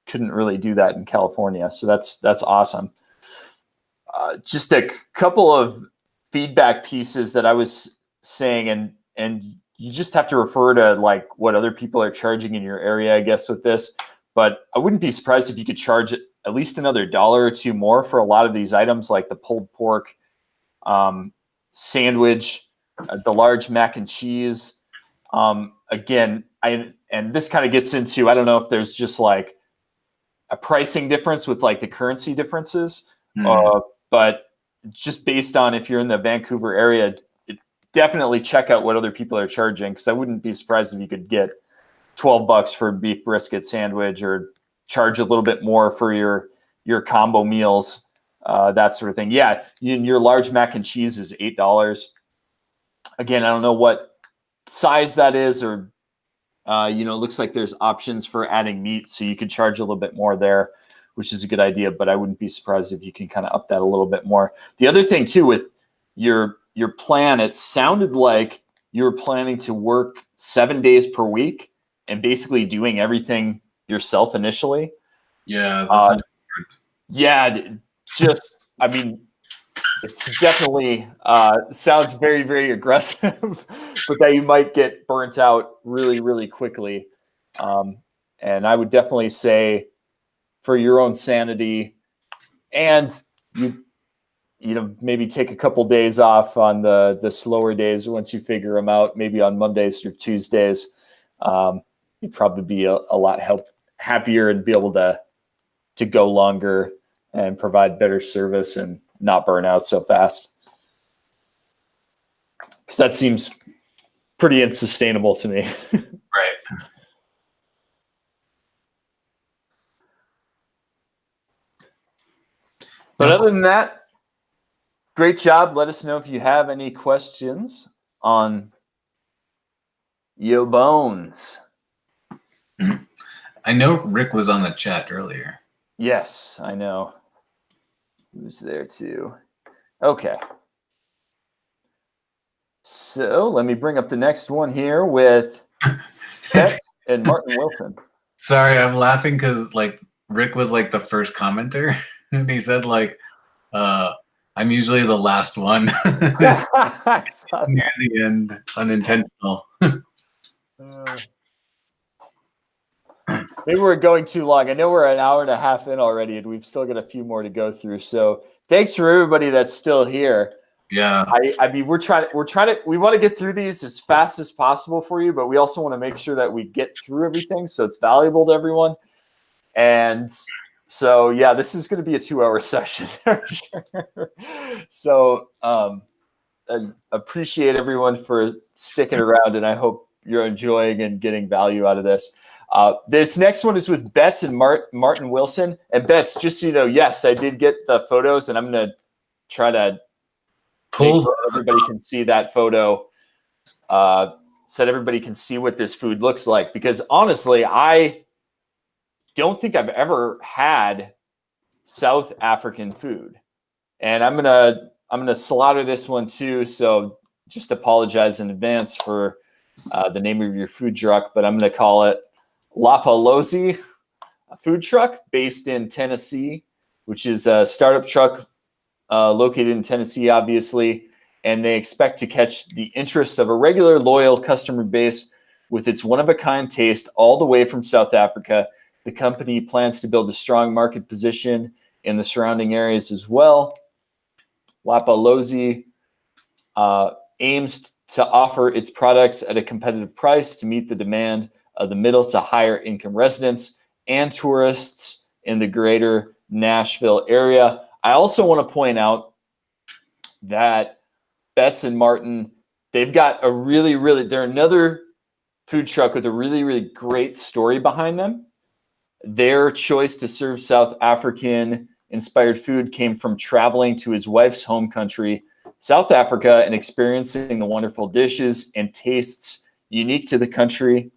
couldn't really do that in California. So that's awesome. Just a couple of feedback pieces that I was saying, and you just have to refer to what other people are charging in your area, I guess, with this. But I wouldn't be surprised if you could charge at least another $1 or $2 more for a lot of these items, like the pulled pork sandwich, the large mac and cheese. Again, and this kind of gets into, I don't know if there's just a pricing difference with the currency differences, but just based on if you're in the Vancouver area, definitely check out what other people are charging, because I wouldn't be surprised if you could get $12 for a beef brisket sandwich, or charge a little bit more for your combo meals, that sort of thing. Yeah, your large mac and cheese is $8. Again, I don't know what size that is, or it looks like there's options for adding meat, so you could charge a little bit more there, which is a good idea. But I wouldn't be surprised if you can kind of up that a little bit more. The other thing too with your plan, it sounded like you were planning to work 7 days per week and basically doing everything yourself initially. Yeah. It's definitely sounds very, very aggressive, but that you might get burnt out really, really quickly. And I would definitely say, for your own sanity, and maybe take a couple days off on the slower days once you figure them out, maybe on Mondays or Tuesdays. You'd probably be a lot happier and be able to go longer and provide better service and not burn out so fast. Because that seems pretty unsustainable to me. Right. But other than that, great job. Let us know if you have any questions on Yo Bones. I know Rick was on the chat earlier. Yes, I know. He was there too. Okay. So let me bring up the next one here with Beth and Martin Wilson. Sorry, I'm laughing because Rick was the first commenter, and he said I'm usually the last one. Near the end, unintentional. Maybe we're going too long. I know we're an hour and a half in already, and we've still got a few more to go through. So thanks for everybody that's still here. Yeah. I mean, we want to get through these as fast as possible for you, but we also want to make sure that we get through everything so it's valuable to everyone. And so, yeah, this is going to be a 2-hour session. So, I appreciate everyone for sticking around, and I hope you're enjoying and getting value out of this. This next one is with Betts and Martin Wilson. And Betts, just so you know, yes, I did get the photos, and I'm going to try to make sure everybody can see that photo, so that everybody can see what this food looks like. Because honestly, I don't think I've ever had South African food, and I'm gonna slaughter this one too. So just apologize in advance for the name of your food truck, but I'm gonna call it Lapalozi Food Truck, based in Tennessee, which is a startup truck located in Tennessee, obviously, and they expect to catch the interest of a regular, loyal customer base with its one-of-a-kind taste all the way from South Africa. The company plans to build a strong market position in the surrounding areas as well. Lapalozi aims to offer its products at a competitive price to meet the demand of the middle to higher income residents and tourists in the greater Nashville area. I also want to point out that Betts and Martin, they've got a they're another food truck with a really great story behind them. Their choice to serve South African inspired food came from traveling to his wife's home country, South Africa, and experiencing the wonderful dishes and tastes unique to the country.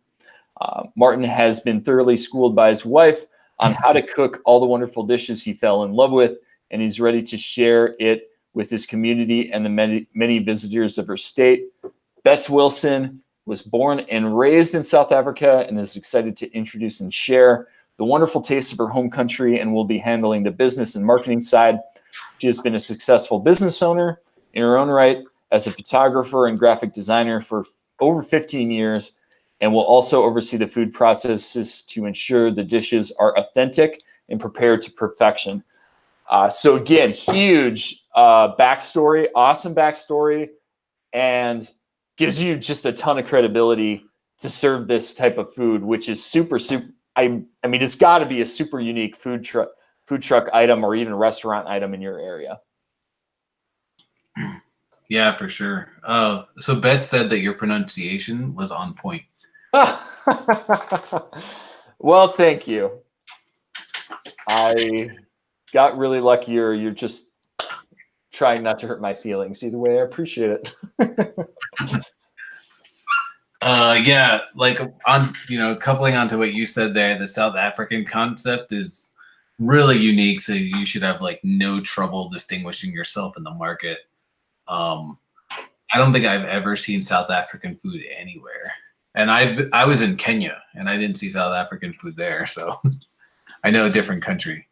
Martin has been thoroughly schooled by his wife on how to cook all the wonderful dishes he fell in love with, and he's ready to share it with his community and the many visitors of her state. Betts Wilson was born and raised in South Africa and is excited to introduce and share the wonderful taste of her home country, and will be handling the business and marketing side. She has been a successful business owner in her own right as a photographer and graphic designer for over 15 years, and will also oversee the food processes to ensure the dishes are authentic and prepared to perfection. So again, huge backstory, awesome backstory, and gives you just a ton of credibility to serve this type of food, which is super. I mean, it's got to be a super unique food truck item or even restaurant item in your area. Yeah, for sure. So Betts said that your pronunciation was on point. Well, thank you. I got really lucky, or you're just trying not to hurt my feelings. Either way, I appreciate it. Yeah, like on coupling onto what you said there, the South African concept is really unique. So you should have like no trouble distinguishing yourself in the market. I don't think I've ever seen South African food anywhere, and I was in Kenya and I didn't see South African food there, so I know a different country.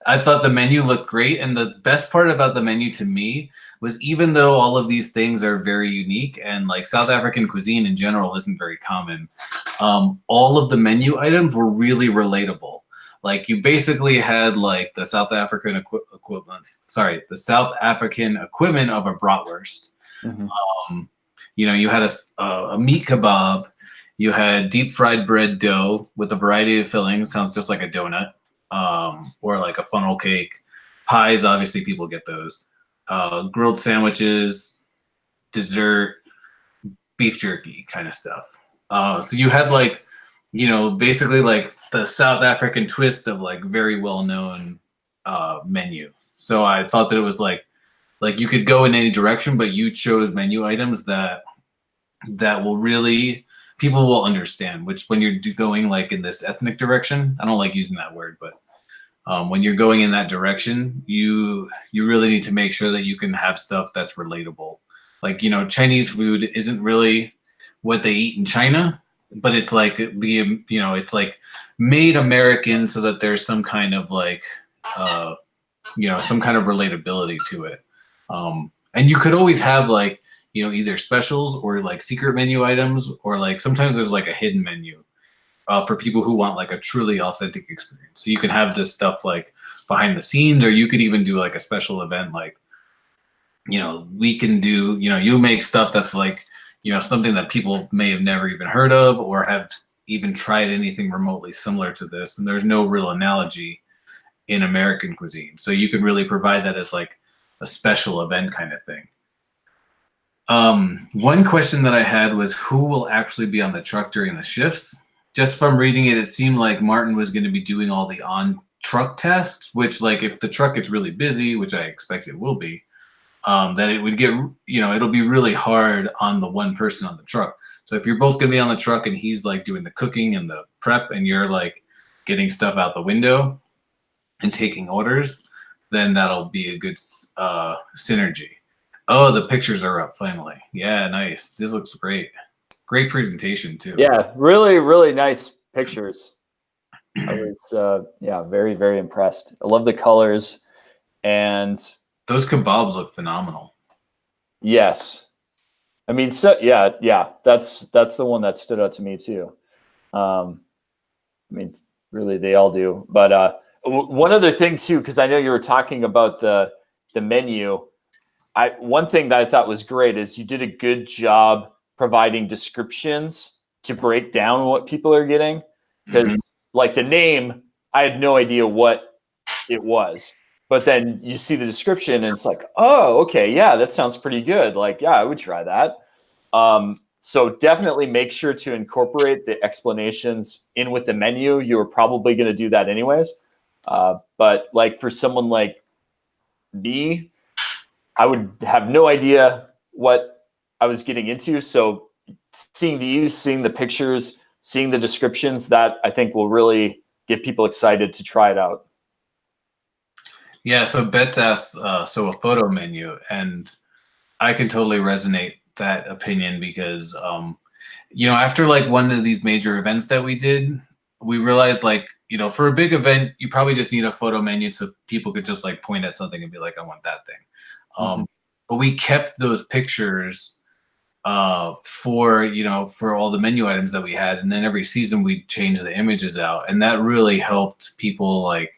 I thought the menu looked great, and the best part about the menu to me was, even though all of these things are very unique and like South African cuisine in general isn't very common, all of the menu items were really relatable. Like you basically had like the South African equivalent of a bratwurst. Mm-hmm. You had a meat kebab, you had deep fried bread dough with a variety of fillings, sounds just like a donut. Or like a funnel cake. Pies, obviously people get those. Grilled sandwiches, dessert, beef jerky kind of stuff. So you had like, basically like the South African twist of like very well-known menu. So I thought that it was like you could go in any direction, but you chose menu items that will really, people will understand, which when you're going like in this ethnic direction, I don't like using that word, but when you're going in that direction, you really need to make sure that you can have stuff that's relatable. Like, Chinese food isn't really what they eat in China, but it's like it's like made American so that there's some kind of like, some kind of relatability to it. And you could always have like, either specials or like secret menu items, or like sometimes there's like a hidden menu for people who want like a truly authentic experience. So you can have this stuff like behind the scenes, or you could even do like a special event, like, we can do, you make stuff that's like, something that people may have never even heard of or have even tried anything remotely similar to this. And there's no real analogy in American cuisine. So you could really provide that as like a special event kind of thing. One question that I had was who will actually be on the truck during the shifts? Just from reading it, it seemed like Martin was going to be doing all the on truck tests, which like if the truck gets really busy, which I expect it will be, that it would get, it'll be really hard on the one person on the truck. So if you're both going to be on the truck and he's like doing the cooking and the prep and you're like getting stuff out the window and taking orders, then that'll be a good synergy. Oh, the pictures are up finally. Yeah, nice. This looks great. Great presentation too. Yeah, really, really nice pictures. I was, very, very impressed. I love the colors, and those kebabs look phenomenal. Yes, I mean, so yeah, that's the one that stood out to me too. I mean, really, they all do. But one other thing too, because I know you were talking about the menu. One thing that I thought was great is you did a good job providing descriptions to break down what people are getting. Because like the name, I had no idea what it was. But then you see the description and it's like, oh, okay, yeah, that sounds pretty good. Like, yeah, I would try that. So definitely make sure to incorporate the explanations in with the menu. You were probably going to do that anyways. But like for someone like me, I would have no idea what I was getting into. So seeing the pictures, seeing the descriptions, that I think will really get people excited to try it out. Yeah, so Betts asked, so a photo menu, and I can totally resonate that opinion because, after like one of these major events that we did, we realized like, for a big event, you probably just need a photo menu so people could just like point at something and be like, I want that thing. But we kept those pictures for all the menu items that we had. And then every season we'd change the images out. And that really helped people like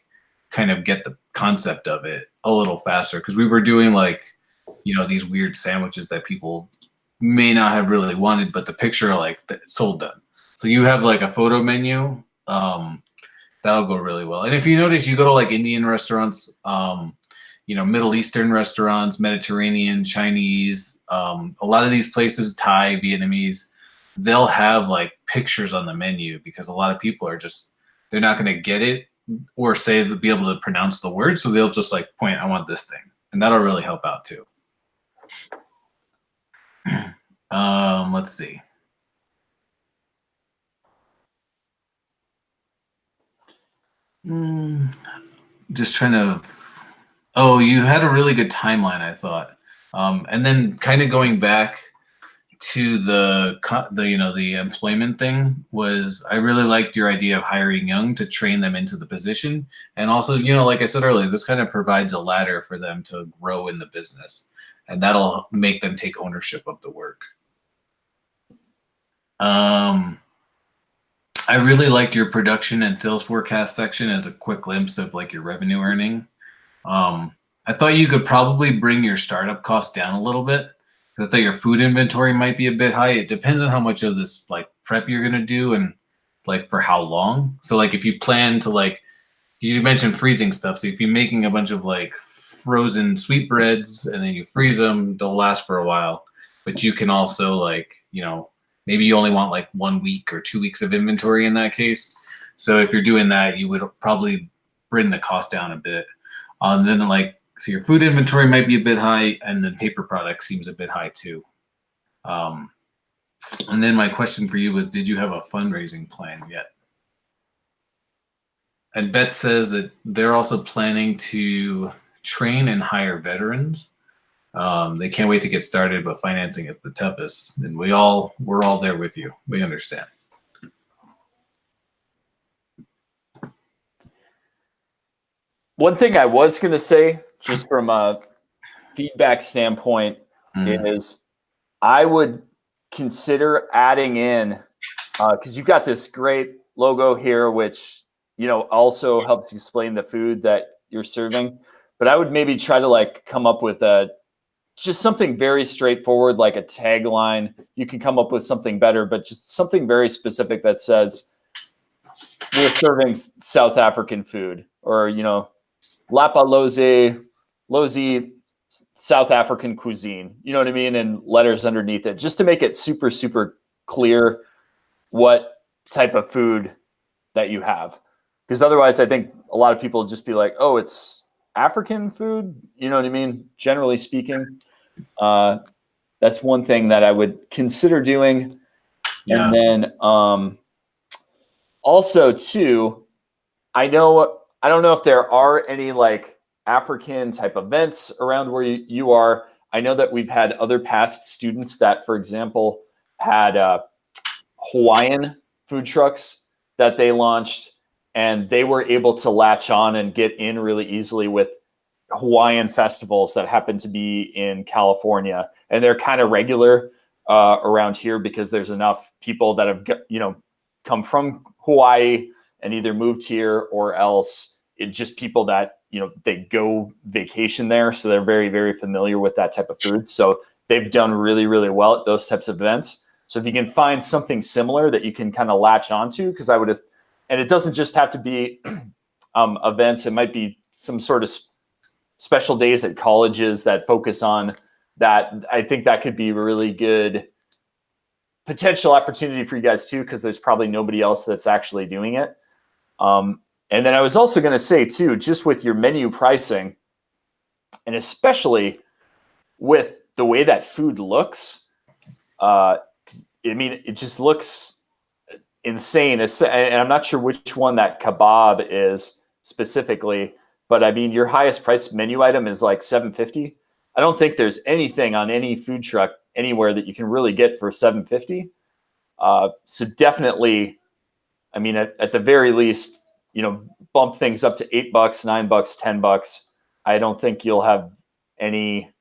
kind of get the concept of it a little faster. Cause we were doing like, these weird sandwiches that people may not have really wanted, but the picture like sold them. So you have like a photo menu, that'll go really well. And if you notice, you go to like Indian restaurants, Middle Eastern restaurants, Mediterranean, Chinese, a lot of these places, Thai, Vietnamese, they'll have like pictures on the menu because a lot of people are they're not going to get it or be able to pronounce the word. So they'll just like point, I want this thing. And that'll really help out too. Let's see. Just trying to. Oh, you had a really good timeline, I thought. And then kind of going back to the employment thing was I really liked your idea of hiring young to train them into the position. And also, like I said earlier, this kind of provides a ladder for them to grow in the business, and that'll make them take ownership of the work. I really liked your production and sales forecast section as a quick glimpse of like your revenue earning. I thought you could probably bring your startup cost down a little bit. I thought your food inventory might be a bit high. It depends on how much of this like prep you're gonna do and like for how long. So like if you plan to like, you mentioned freezing stuff. So if you're making a bunch of like frozen sweetbreads and then you freeze them, they'll last for a while. But you can also like, maybe you only want like 1 week or 2 weeks of inventory in that case. So if you're doing that, you would probably bring the cost down a bit. Then so your food inventory might be a bit high, and then paper product seems a bit high too. And then my question for you was, did you have a fundraising plan yet? And Beth says that they're also planning to train and hire veterans. They can't wait to get started, but financing is the toughest. And we're all there with you. We understand. One thing I was going to say, just from a feedback standpoint, is I would consider adding in, because you've got this great logo here, which also helps explain the food that you're serving. But I would maybe try to like come up with just something very straightforward, like a tagline. You can come up with something better, but just something very specific that says we're serving South African food, or Lapa Lozi South African cuisine. You know what I mean? And letters underneath it, just to make it super, super clear what type of food that you have. Because otherwise, I think a lot of people just be like, oh, it's African food. You know what I mean? Generally speaking, that's one thing that I would consider doing. Yeah. And then also, too, I don't know if there are any like African type events around where you are. I know that we've had other past students that, for example, had Hawaiian food trucks that they launched, and they were able to latch on and get in really easily with Hawaiian festivals that happen to be in California. And they're kind of regular around here because there's enough people that have come from Hawaii and either moved here, or else it's just people that they go vacation there, so they're very, very familiar with that type of food. So they've done really, really well at those types of events. So if you can find something similar that you can kind of latch onto, because I would just, and it doesn't just have to be events. It might be some sort of special days at colleges that focus on that. I think that could be a really good potential opportunity for you guys too, because there's probably nobody else that's actually doing it. And then I was also going to say too, just with your menu pricing, and especially with the way that food looks, I mean, it just looks insane. And I'm not sure which one that kebab is specifically, but I mean, your highest price menu item is like $7.50. I don't think there's anything on any food truck anywhere that you can really get for $7.50. So definitely, I mean, at the very least, bump things up to $8, $9, $10. I don't think you'll have any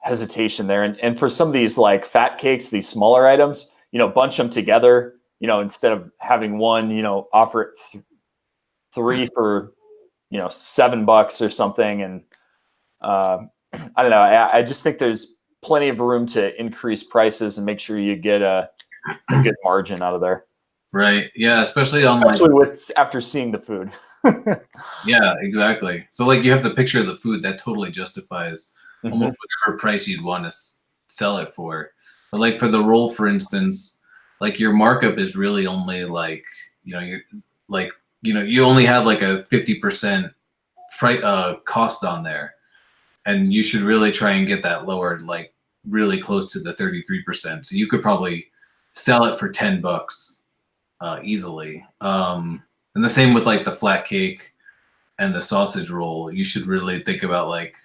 hesitation there. And for some of these like fat cakes, these smaller items, bunch them together, instead of having one, offer it three for, $7 or something. And I don't know. I just think there's plenty of room to increase prices and make sure you get a good margin out of there. Right. Yeah. Especially with after seeing the food. Yeah, exactly. So like you have the picture of the food that totally justifies almost whatever price you'd want to sell it for. But like for the roll, for instance, like your markup is really only like, you only have like a 50% cost on there. And you should really try and get that lowered, like really close to the 33%. So you could probably sell it for $10 easily. And the same with like the flat cake and the sausage roll. You should really think about like,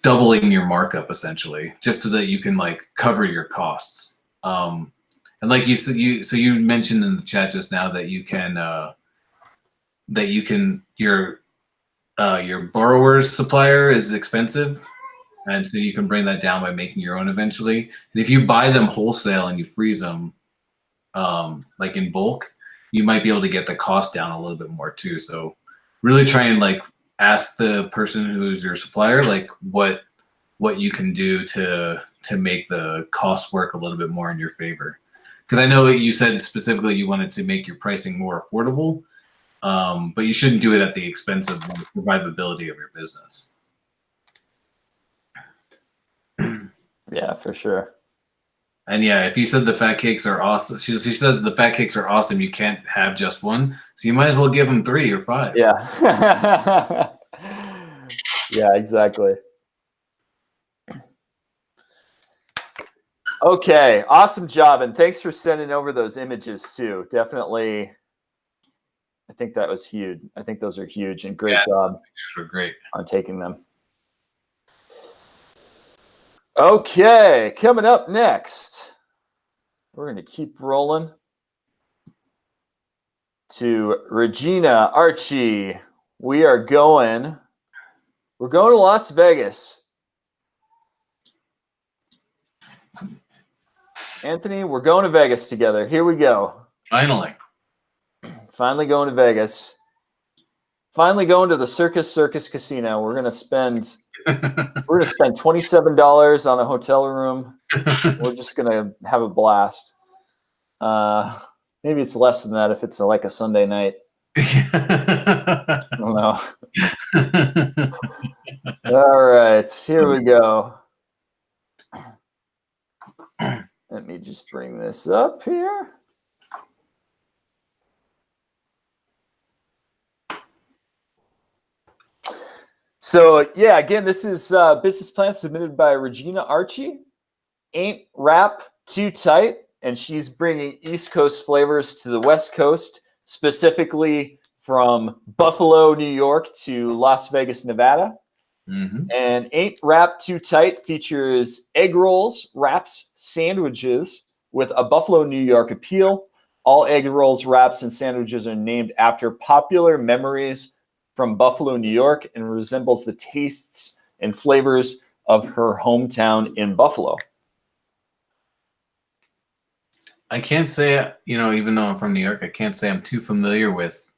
doubling your markup essentially, just so that you can like cover your costs. And like you said, you mentioned in the chat just now that your borrower's supplier is expensive, and so you can bring that down by making your own eventually. And if you buy them wholesale and you freeze them, like in bulk, you might be able to get the cost down a little bit more too. So really try and like ask the person who's your supplier like what you can do to make the cost work a little bit more in your favor. Because I know you said specifically you wanted to make your pricing more affordable, but you shouldn't do it at the expense of the survivability of your business. Yeah, for sure. And yeah, if you said the fat cakes are awesome, she says the fat cakes are awesome. You can't have just one, so you might as well give them 3 or 5. Yeah. Yeah, exactly. Okay, awesome job, and thanks for sending over those images too. Definitely, I think that was huge. I think those are huge, and great job. Those pictures were great on taking them. Okay, coming up next, we're going to keep rolling to Regina Archie. We're going to Las Vegas. Anthony, we're going to Vegas together. Here we go. Finally going to Vegas. finally going to the Circus Casino. We're gonna spend $27 on a hotel room. We're just gonna have a blast. Maybe it's less than that if it's like a Sunday night. I don't know. All right, here we go. Let me just bring this up here. So yeah, again, this is business plan submitted by Regina Archie. Ain't rap too tight, and she's bringing East Coast flavors to the West Coast, specifically from Buffalo, New York to Las Vegas, Nevada. Mm-hmm. And Ain't Rap Too Tight features egg rolls, wraps, sandwiches with a Buffalo, New York appeal. All egg rolls, wraps, and sandwiches are named after popular memories from Buffalo, New York, and resembles the tastes and flavors of her hometown in Buffalo. I can't say, even though I'm from New York, I can't say I'm too familiar with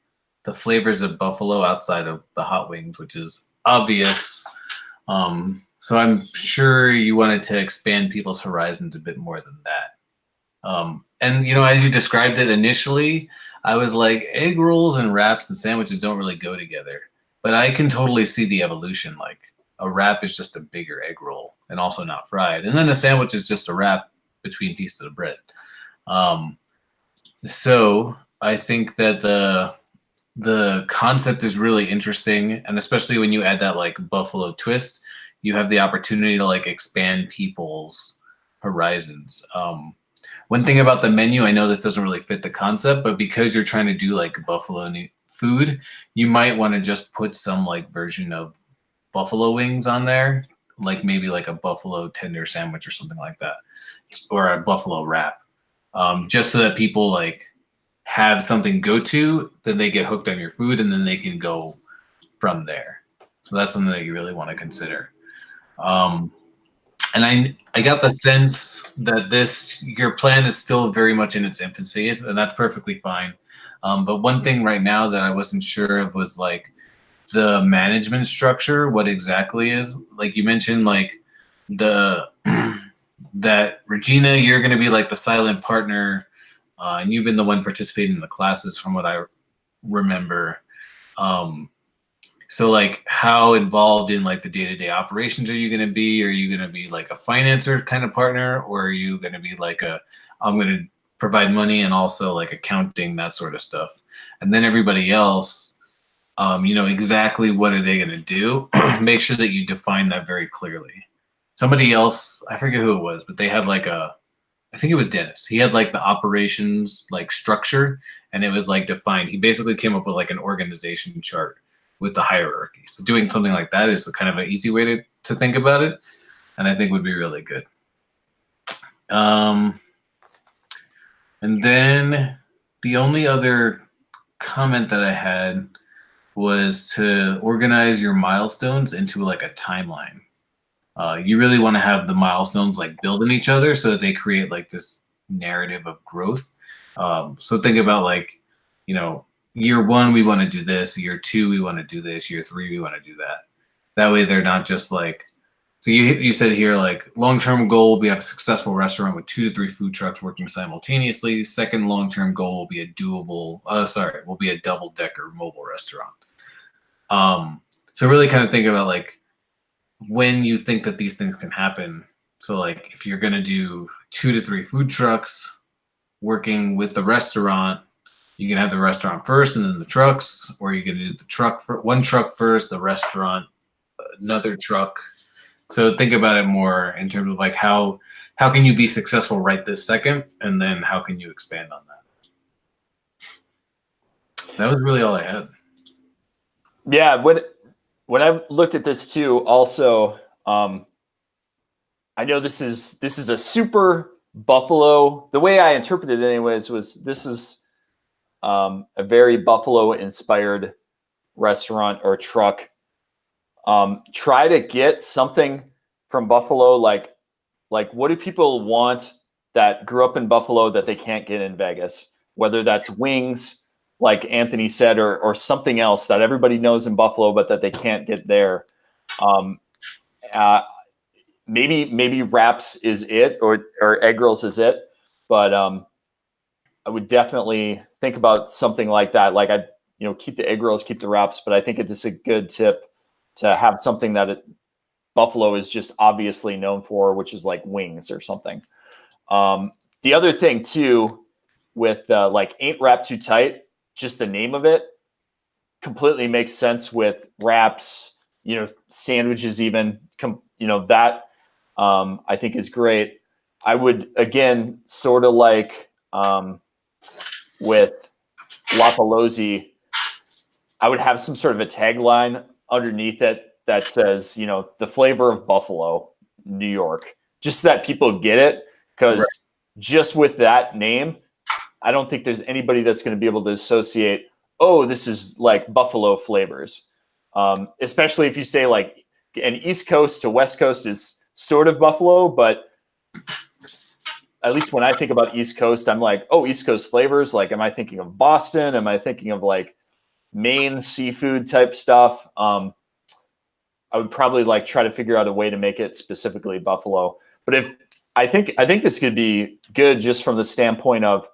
the flavors of Buffalo outside of the hot wings, which is obvious. So I'm sure you wanted to expand people's horizons a bit more than that. And as you described it initially, I was like, egg rolls and wraps and sandwiches don't really go together. But I can totally see the evolution. Like a wrap is just a bigger egg roll and also not fried. And then a sandwich is just a wrap between pieces of bread. So I think that the concept is really interesting. And especially when you add that like Buffalo twist, you have the opportunity to like expand people's horizons. One thing about the menu, I know this doesn't really fit the concept, but because you're trying to do like Buffalo food, you might want to just put some like version of buffalo wings on there, like maybe like a buffalo tender sandwich or something like that, or a buffalo wrap, just so that people like have something go to, then they get hooked on your food, and then they can go from there. So that's something that you really want to consider. And I got the sense that your plan is still very much in its infancy, and that's perfectly fine. But one thing right now that I wasn't sure of was like the management structure, what exactly is, like you mentioned, like that Regina, you're going to be like the silent partner, and you've been the one participating in the classes from what I remember. So like how involved in like the day-to-day operations are you going to be? Are you going to be like a financer kind of partner, or are you going to be like I'm going to provide money and also like accounting, that sort of stuff? And then everybody else, exactly what are they going to do? Make sure that you define that very clearly. Somebody else, I forget who it was, but they had like I think it was Dennis. He had like the operations like structure, and it was like defined. He basically came up with like an organization chart with the hierarchy. So doing something like that is kind of an easy way to think about it, and I think would be really good. And then the only other comment that I had was to organize your milestones into like a timeline. You really want to have the milestones like build on each other so that they create like this narrative of growth. So think about like, year one, we want to do this. Year two, we want to do this. Year three, we want to do that. That way they're not just like, so you said here, like long-term goal, we have a successful restaurant with 2 to 3 food trucks working simultaneously. Second long-term goal will be will be a double-decker mobile restaurant. So really kind of think about like when you think that these things can happen. So like if you're going to do 2 to 3 food trucks working with the restaurant, you can have the restaurant first and then the trucks, or you can do the truck for one truck first, the restaurant, another truck. So think about it more in terms of like how can you be successful right this second, and then how can you expand on that? That was really all I had. Yeah, when I looked at this too, also, I know this is a super Buffalo. The way I interpreted it, anyways, was this is a very Buffalo inspired restaurant or truck. Try to get something from Buffalo, like what do people want that grew up in Buffalo that they can't get in Vegas? Whether that's wings like Anthony said, or something else that everybody knows in Buffalo, but that they can't get there. Maybe wraps is it, or egg rolls is it, but I would definitely think about something like that. Like keep the egg rolls, keep the wraps, but I think it's just a good tip to have something that Buffalo is just obviously known for, which is like wings or something. The other thing too, with like Ain't Wrapped Too Tight, just the name of it completely makes sense with wraps, sandwiches, even, that I think is great. I would, again, sort of like with Lapalozzi, I would have some sort of a tagline underneath it that says, the flavor of Buffalo, New York, just so that people get it. Because just with that name, I don't think there's anybody that's going to be able to associate, oh, this is like Buffalo flavors. Especially if you say like an East Coast to West Coast is sort of Buffalo, but at least when I think about East Coast, I'm like, oh, East Coast flavors. Like, am I thinking of Boston? Am I thinking of like Maine seafood type stuff? I would probably like try to figure out a way to make it specifically Buffalo. But I think this could be good just from the standpoint of,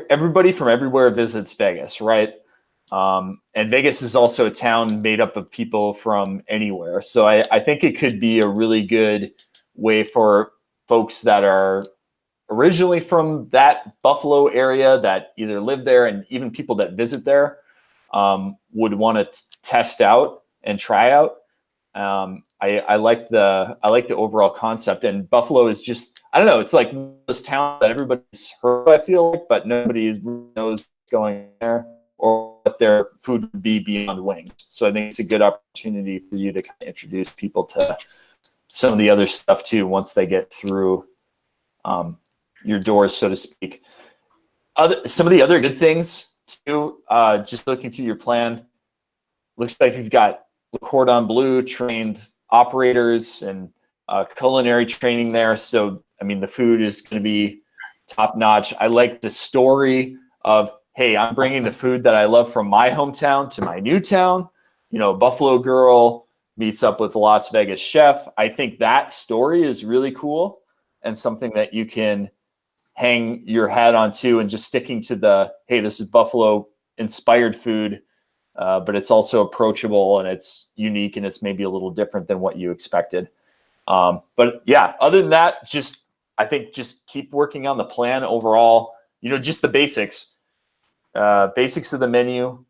everybody from everywhere visits Vegas, right? And Vegas is also a town made up of people from anywhere. So I think it could be a really good way for folks that are originally from that Buffalo area that either live there, and even people that visit there would want to test out and try out. I like the overall concept, and Buffalo is just, I don't know, it's like this town that everybody's heard, I feel like, but nobody knows going there or what their food would be beyond wings. So I think it's a good opportunity for you to kind of introduce people to some of the other stuff too once they get through your doors, so to speak. Some of the other good things too, just looking through your plan, looks like you've got Le Cordon Bleu trained operators and culinary training there. So, I mean, the food is going to be top notch. I like the story of, hey, I'm bringing the food that I love from my hometown to my new town. Buffalo girl meets up with a Las Vegas chef. I think that story is really cool and something that you can hang your hat onto, and just sticking to the, hey, this is Buffalo inspired food, but it's also approachable and it's unique and it's maybe a little different than what you expected. But yeah, other than that, I think just keep working on the plan overall, just the basics of the menu,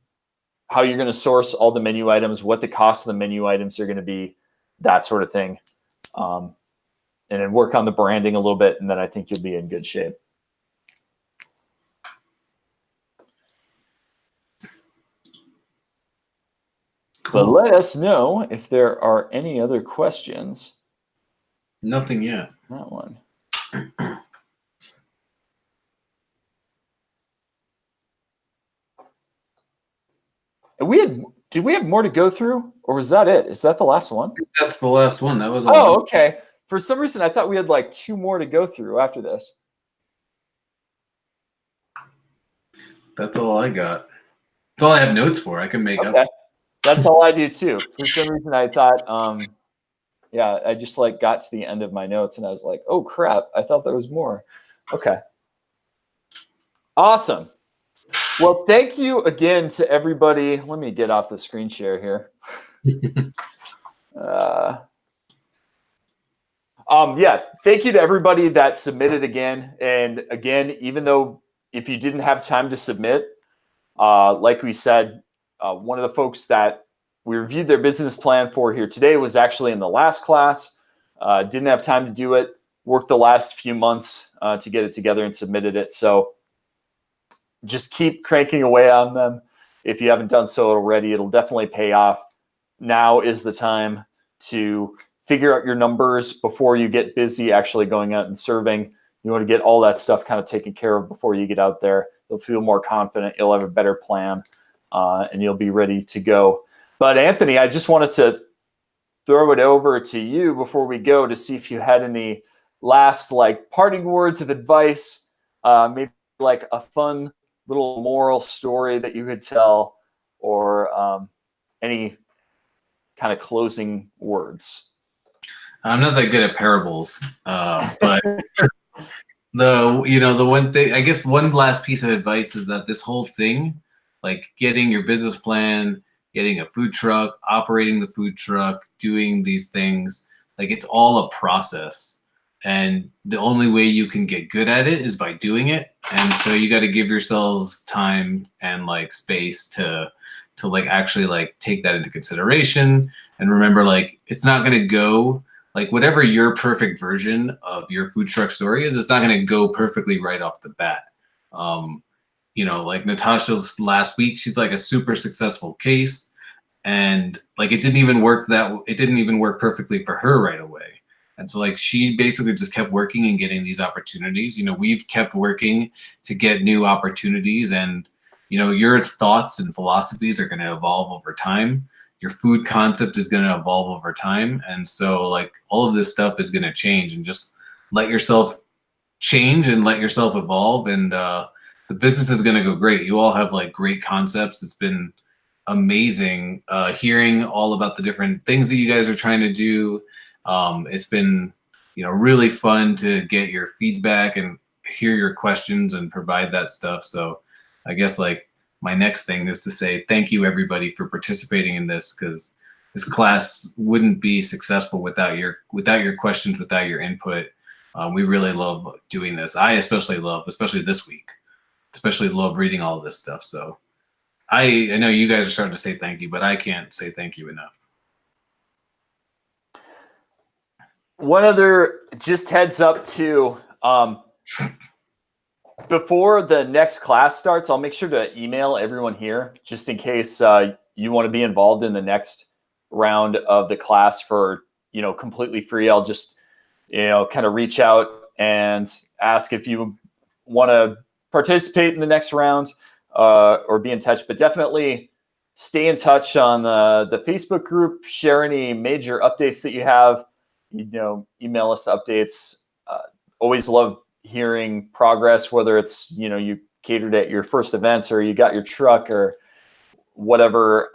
how you're going to source all the menu items, what the cost of the menu items are going to be, that sort of thing. And then work on the branding a little bit, and then I think you'll be in good shape. Cool. But let us know if there are any other questions. Nothing yet. That one. Did we have more to go through, or was that it? Is that the last one? That's the last one. That was. Oh, okay. For some reason, I thought we had like 2 more to go through after this. That's all I got. That's all I have notes for. I can make up. That's all I do too. For some reason, I thought, I just like got to the end of my notes and I was like, oh crap, I thought there was more. Okay. Awesome. Well, thank you again to everybody. Let me get off the screen share here. Thank you to everybody that submitted again. And again, even though if you didn't have time to submit, like we said, one of the folks that we reviewed their business plan for here today was actually in the last class. Didn't have time to do it. Worked the last few months to get it together and submitted it. So just keep cranking away on them. If you haven't done so already, it'll definitely pay off. Now is the time to figure out your numbers before you get busy actually going out and serving. You want to get all that stuff kind of taken care of before you get out there. You'll feel more confident. You'll have a better plan, and you'll be ready to go. But Anthony, I just wanted to throw it over to you before we go to see if you had any last parting words of advice, maybe like a fun little moral story that you could tell, or any kind of closing words? I'm not that good at parables, but the one thing, I guess one last piece of advice is that this whole thing, like getting your business plan, getting a food truck, operating the food truck, doing these things, like it's all a process. And the only way you can get good at it is by doing it. And so you got to give yourselves time and like space to like actually like take that into consideration. And remember, like it's not going to go like whatever your perfect version of your food truck story is, it's not going to go perfectly right off the bat. Like Natasha's last week, she's like a super successful case, and like it didn't even work perfectly for her right away. And so like she basically just kept working and getting these opportunities. We've kept working to get new opportunities, and your thoughts and philosophies are going to evolve over time. Your food concept is going to evolve over time. And so like all of this stuff is going to change, and just let yourself change and let yourself evolve. And the business is going to go great. You all have like great concepts. It's been amazing hearing all about the different things that you guys are trying to do. It's been, really fun to get your feedback and hear your questions and provide that stuff. So I guess like my next thing is to say thank you everybody for participating in this, because this class wouldn't be successful without your questions, without your input. We really love doing this. I especially this week, love reading all of this stuff. So I know you guys are starting to say thank you, but I can't say thank you enough. One other just heads up too, before the next class starts, I'll make sure to email everyone here just in case you want to be involved in the next round of the class for, completely free. I'll just, kind of reach out and ask if you want to participate in the next round or be in touch, but definitely stay in touch on the Facebook group, share any major updates that you have, email us the updates. Always love hearing progress, whether it's, you catered at your first event or you got your truck or whatever,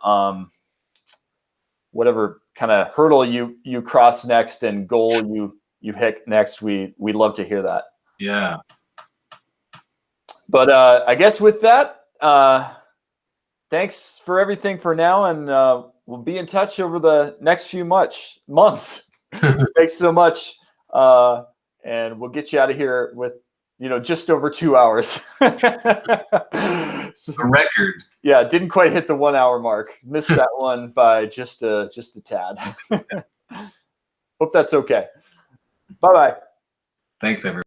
whatever kind of hurdle you cross next and goal you hit next. We'd love to hear that. Yeah. But I guess with that, thanks for everything for now. And we'll be in touch over the next few months. Thanks so much. And we'll get you out of here with, just over 2 hours. A record. Yeah, didn't quite hit the 1 hour mark. Missed that one by just a tad. Hope that's okay. Bye-bye. Thanks, everyone.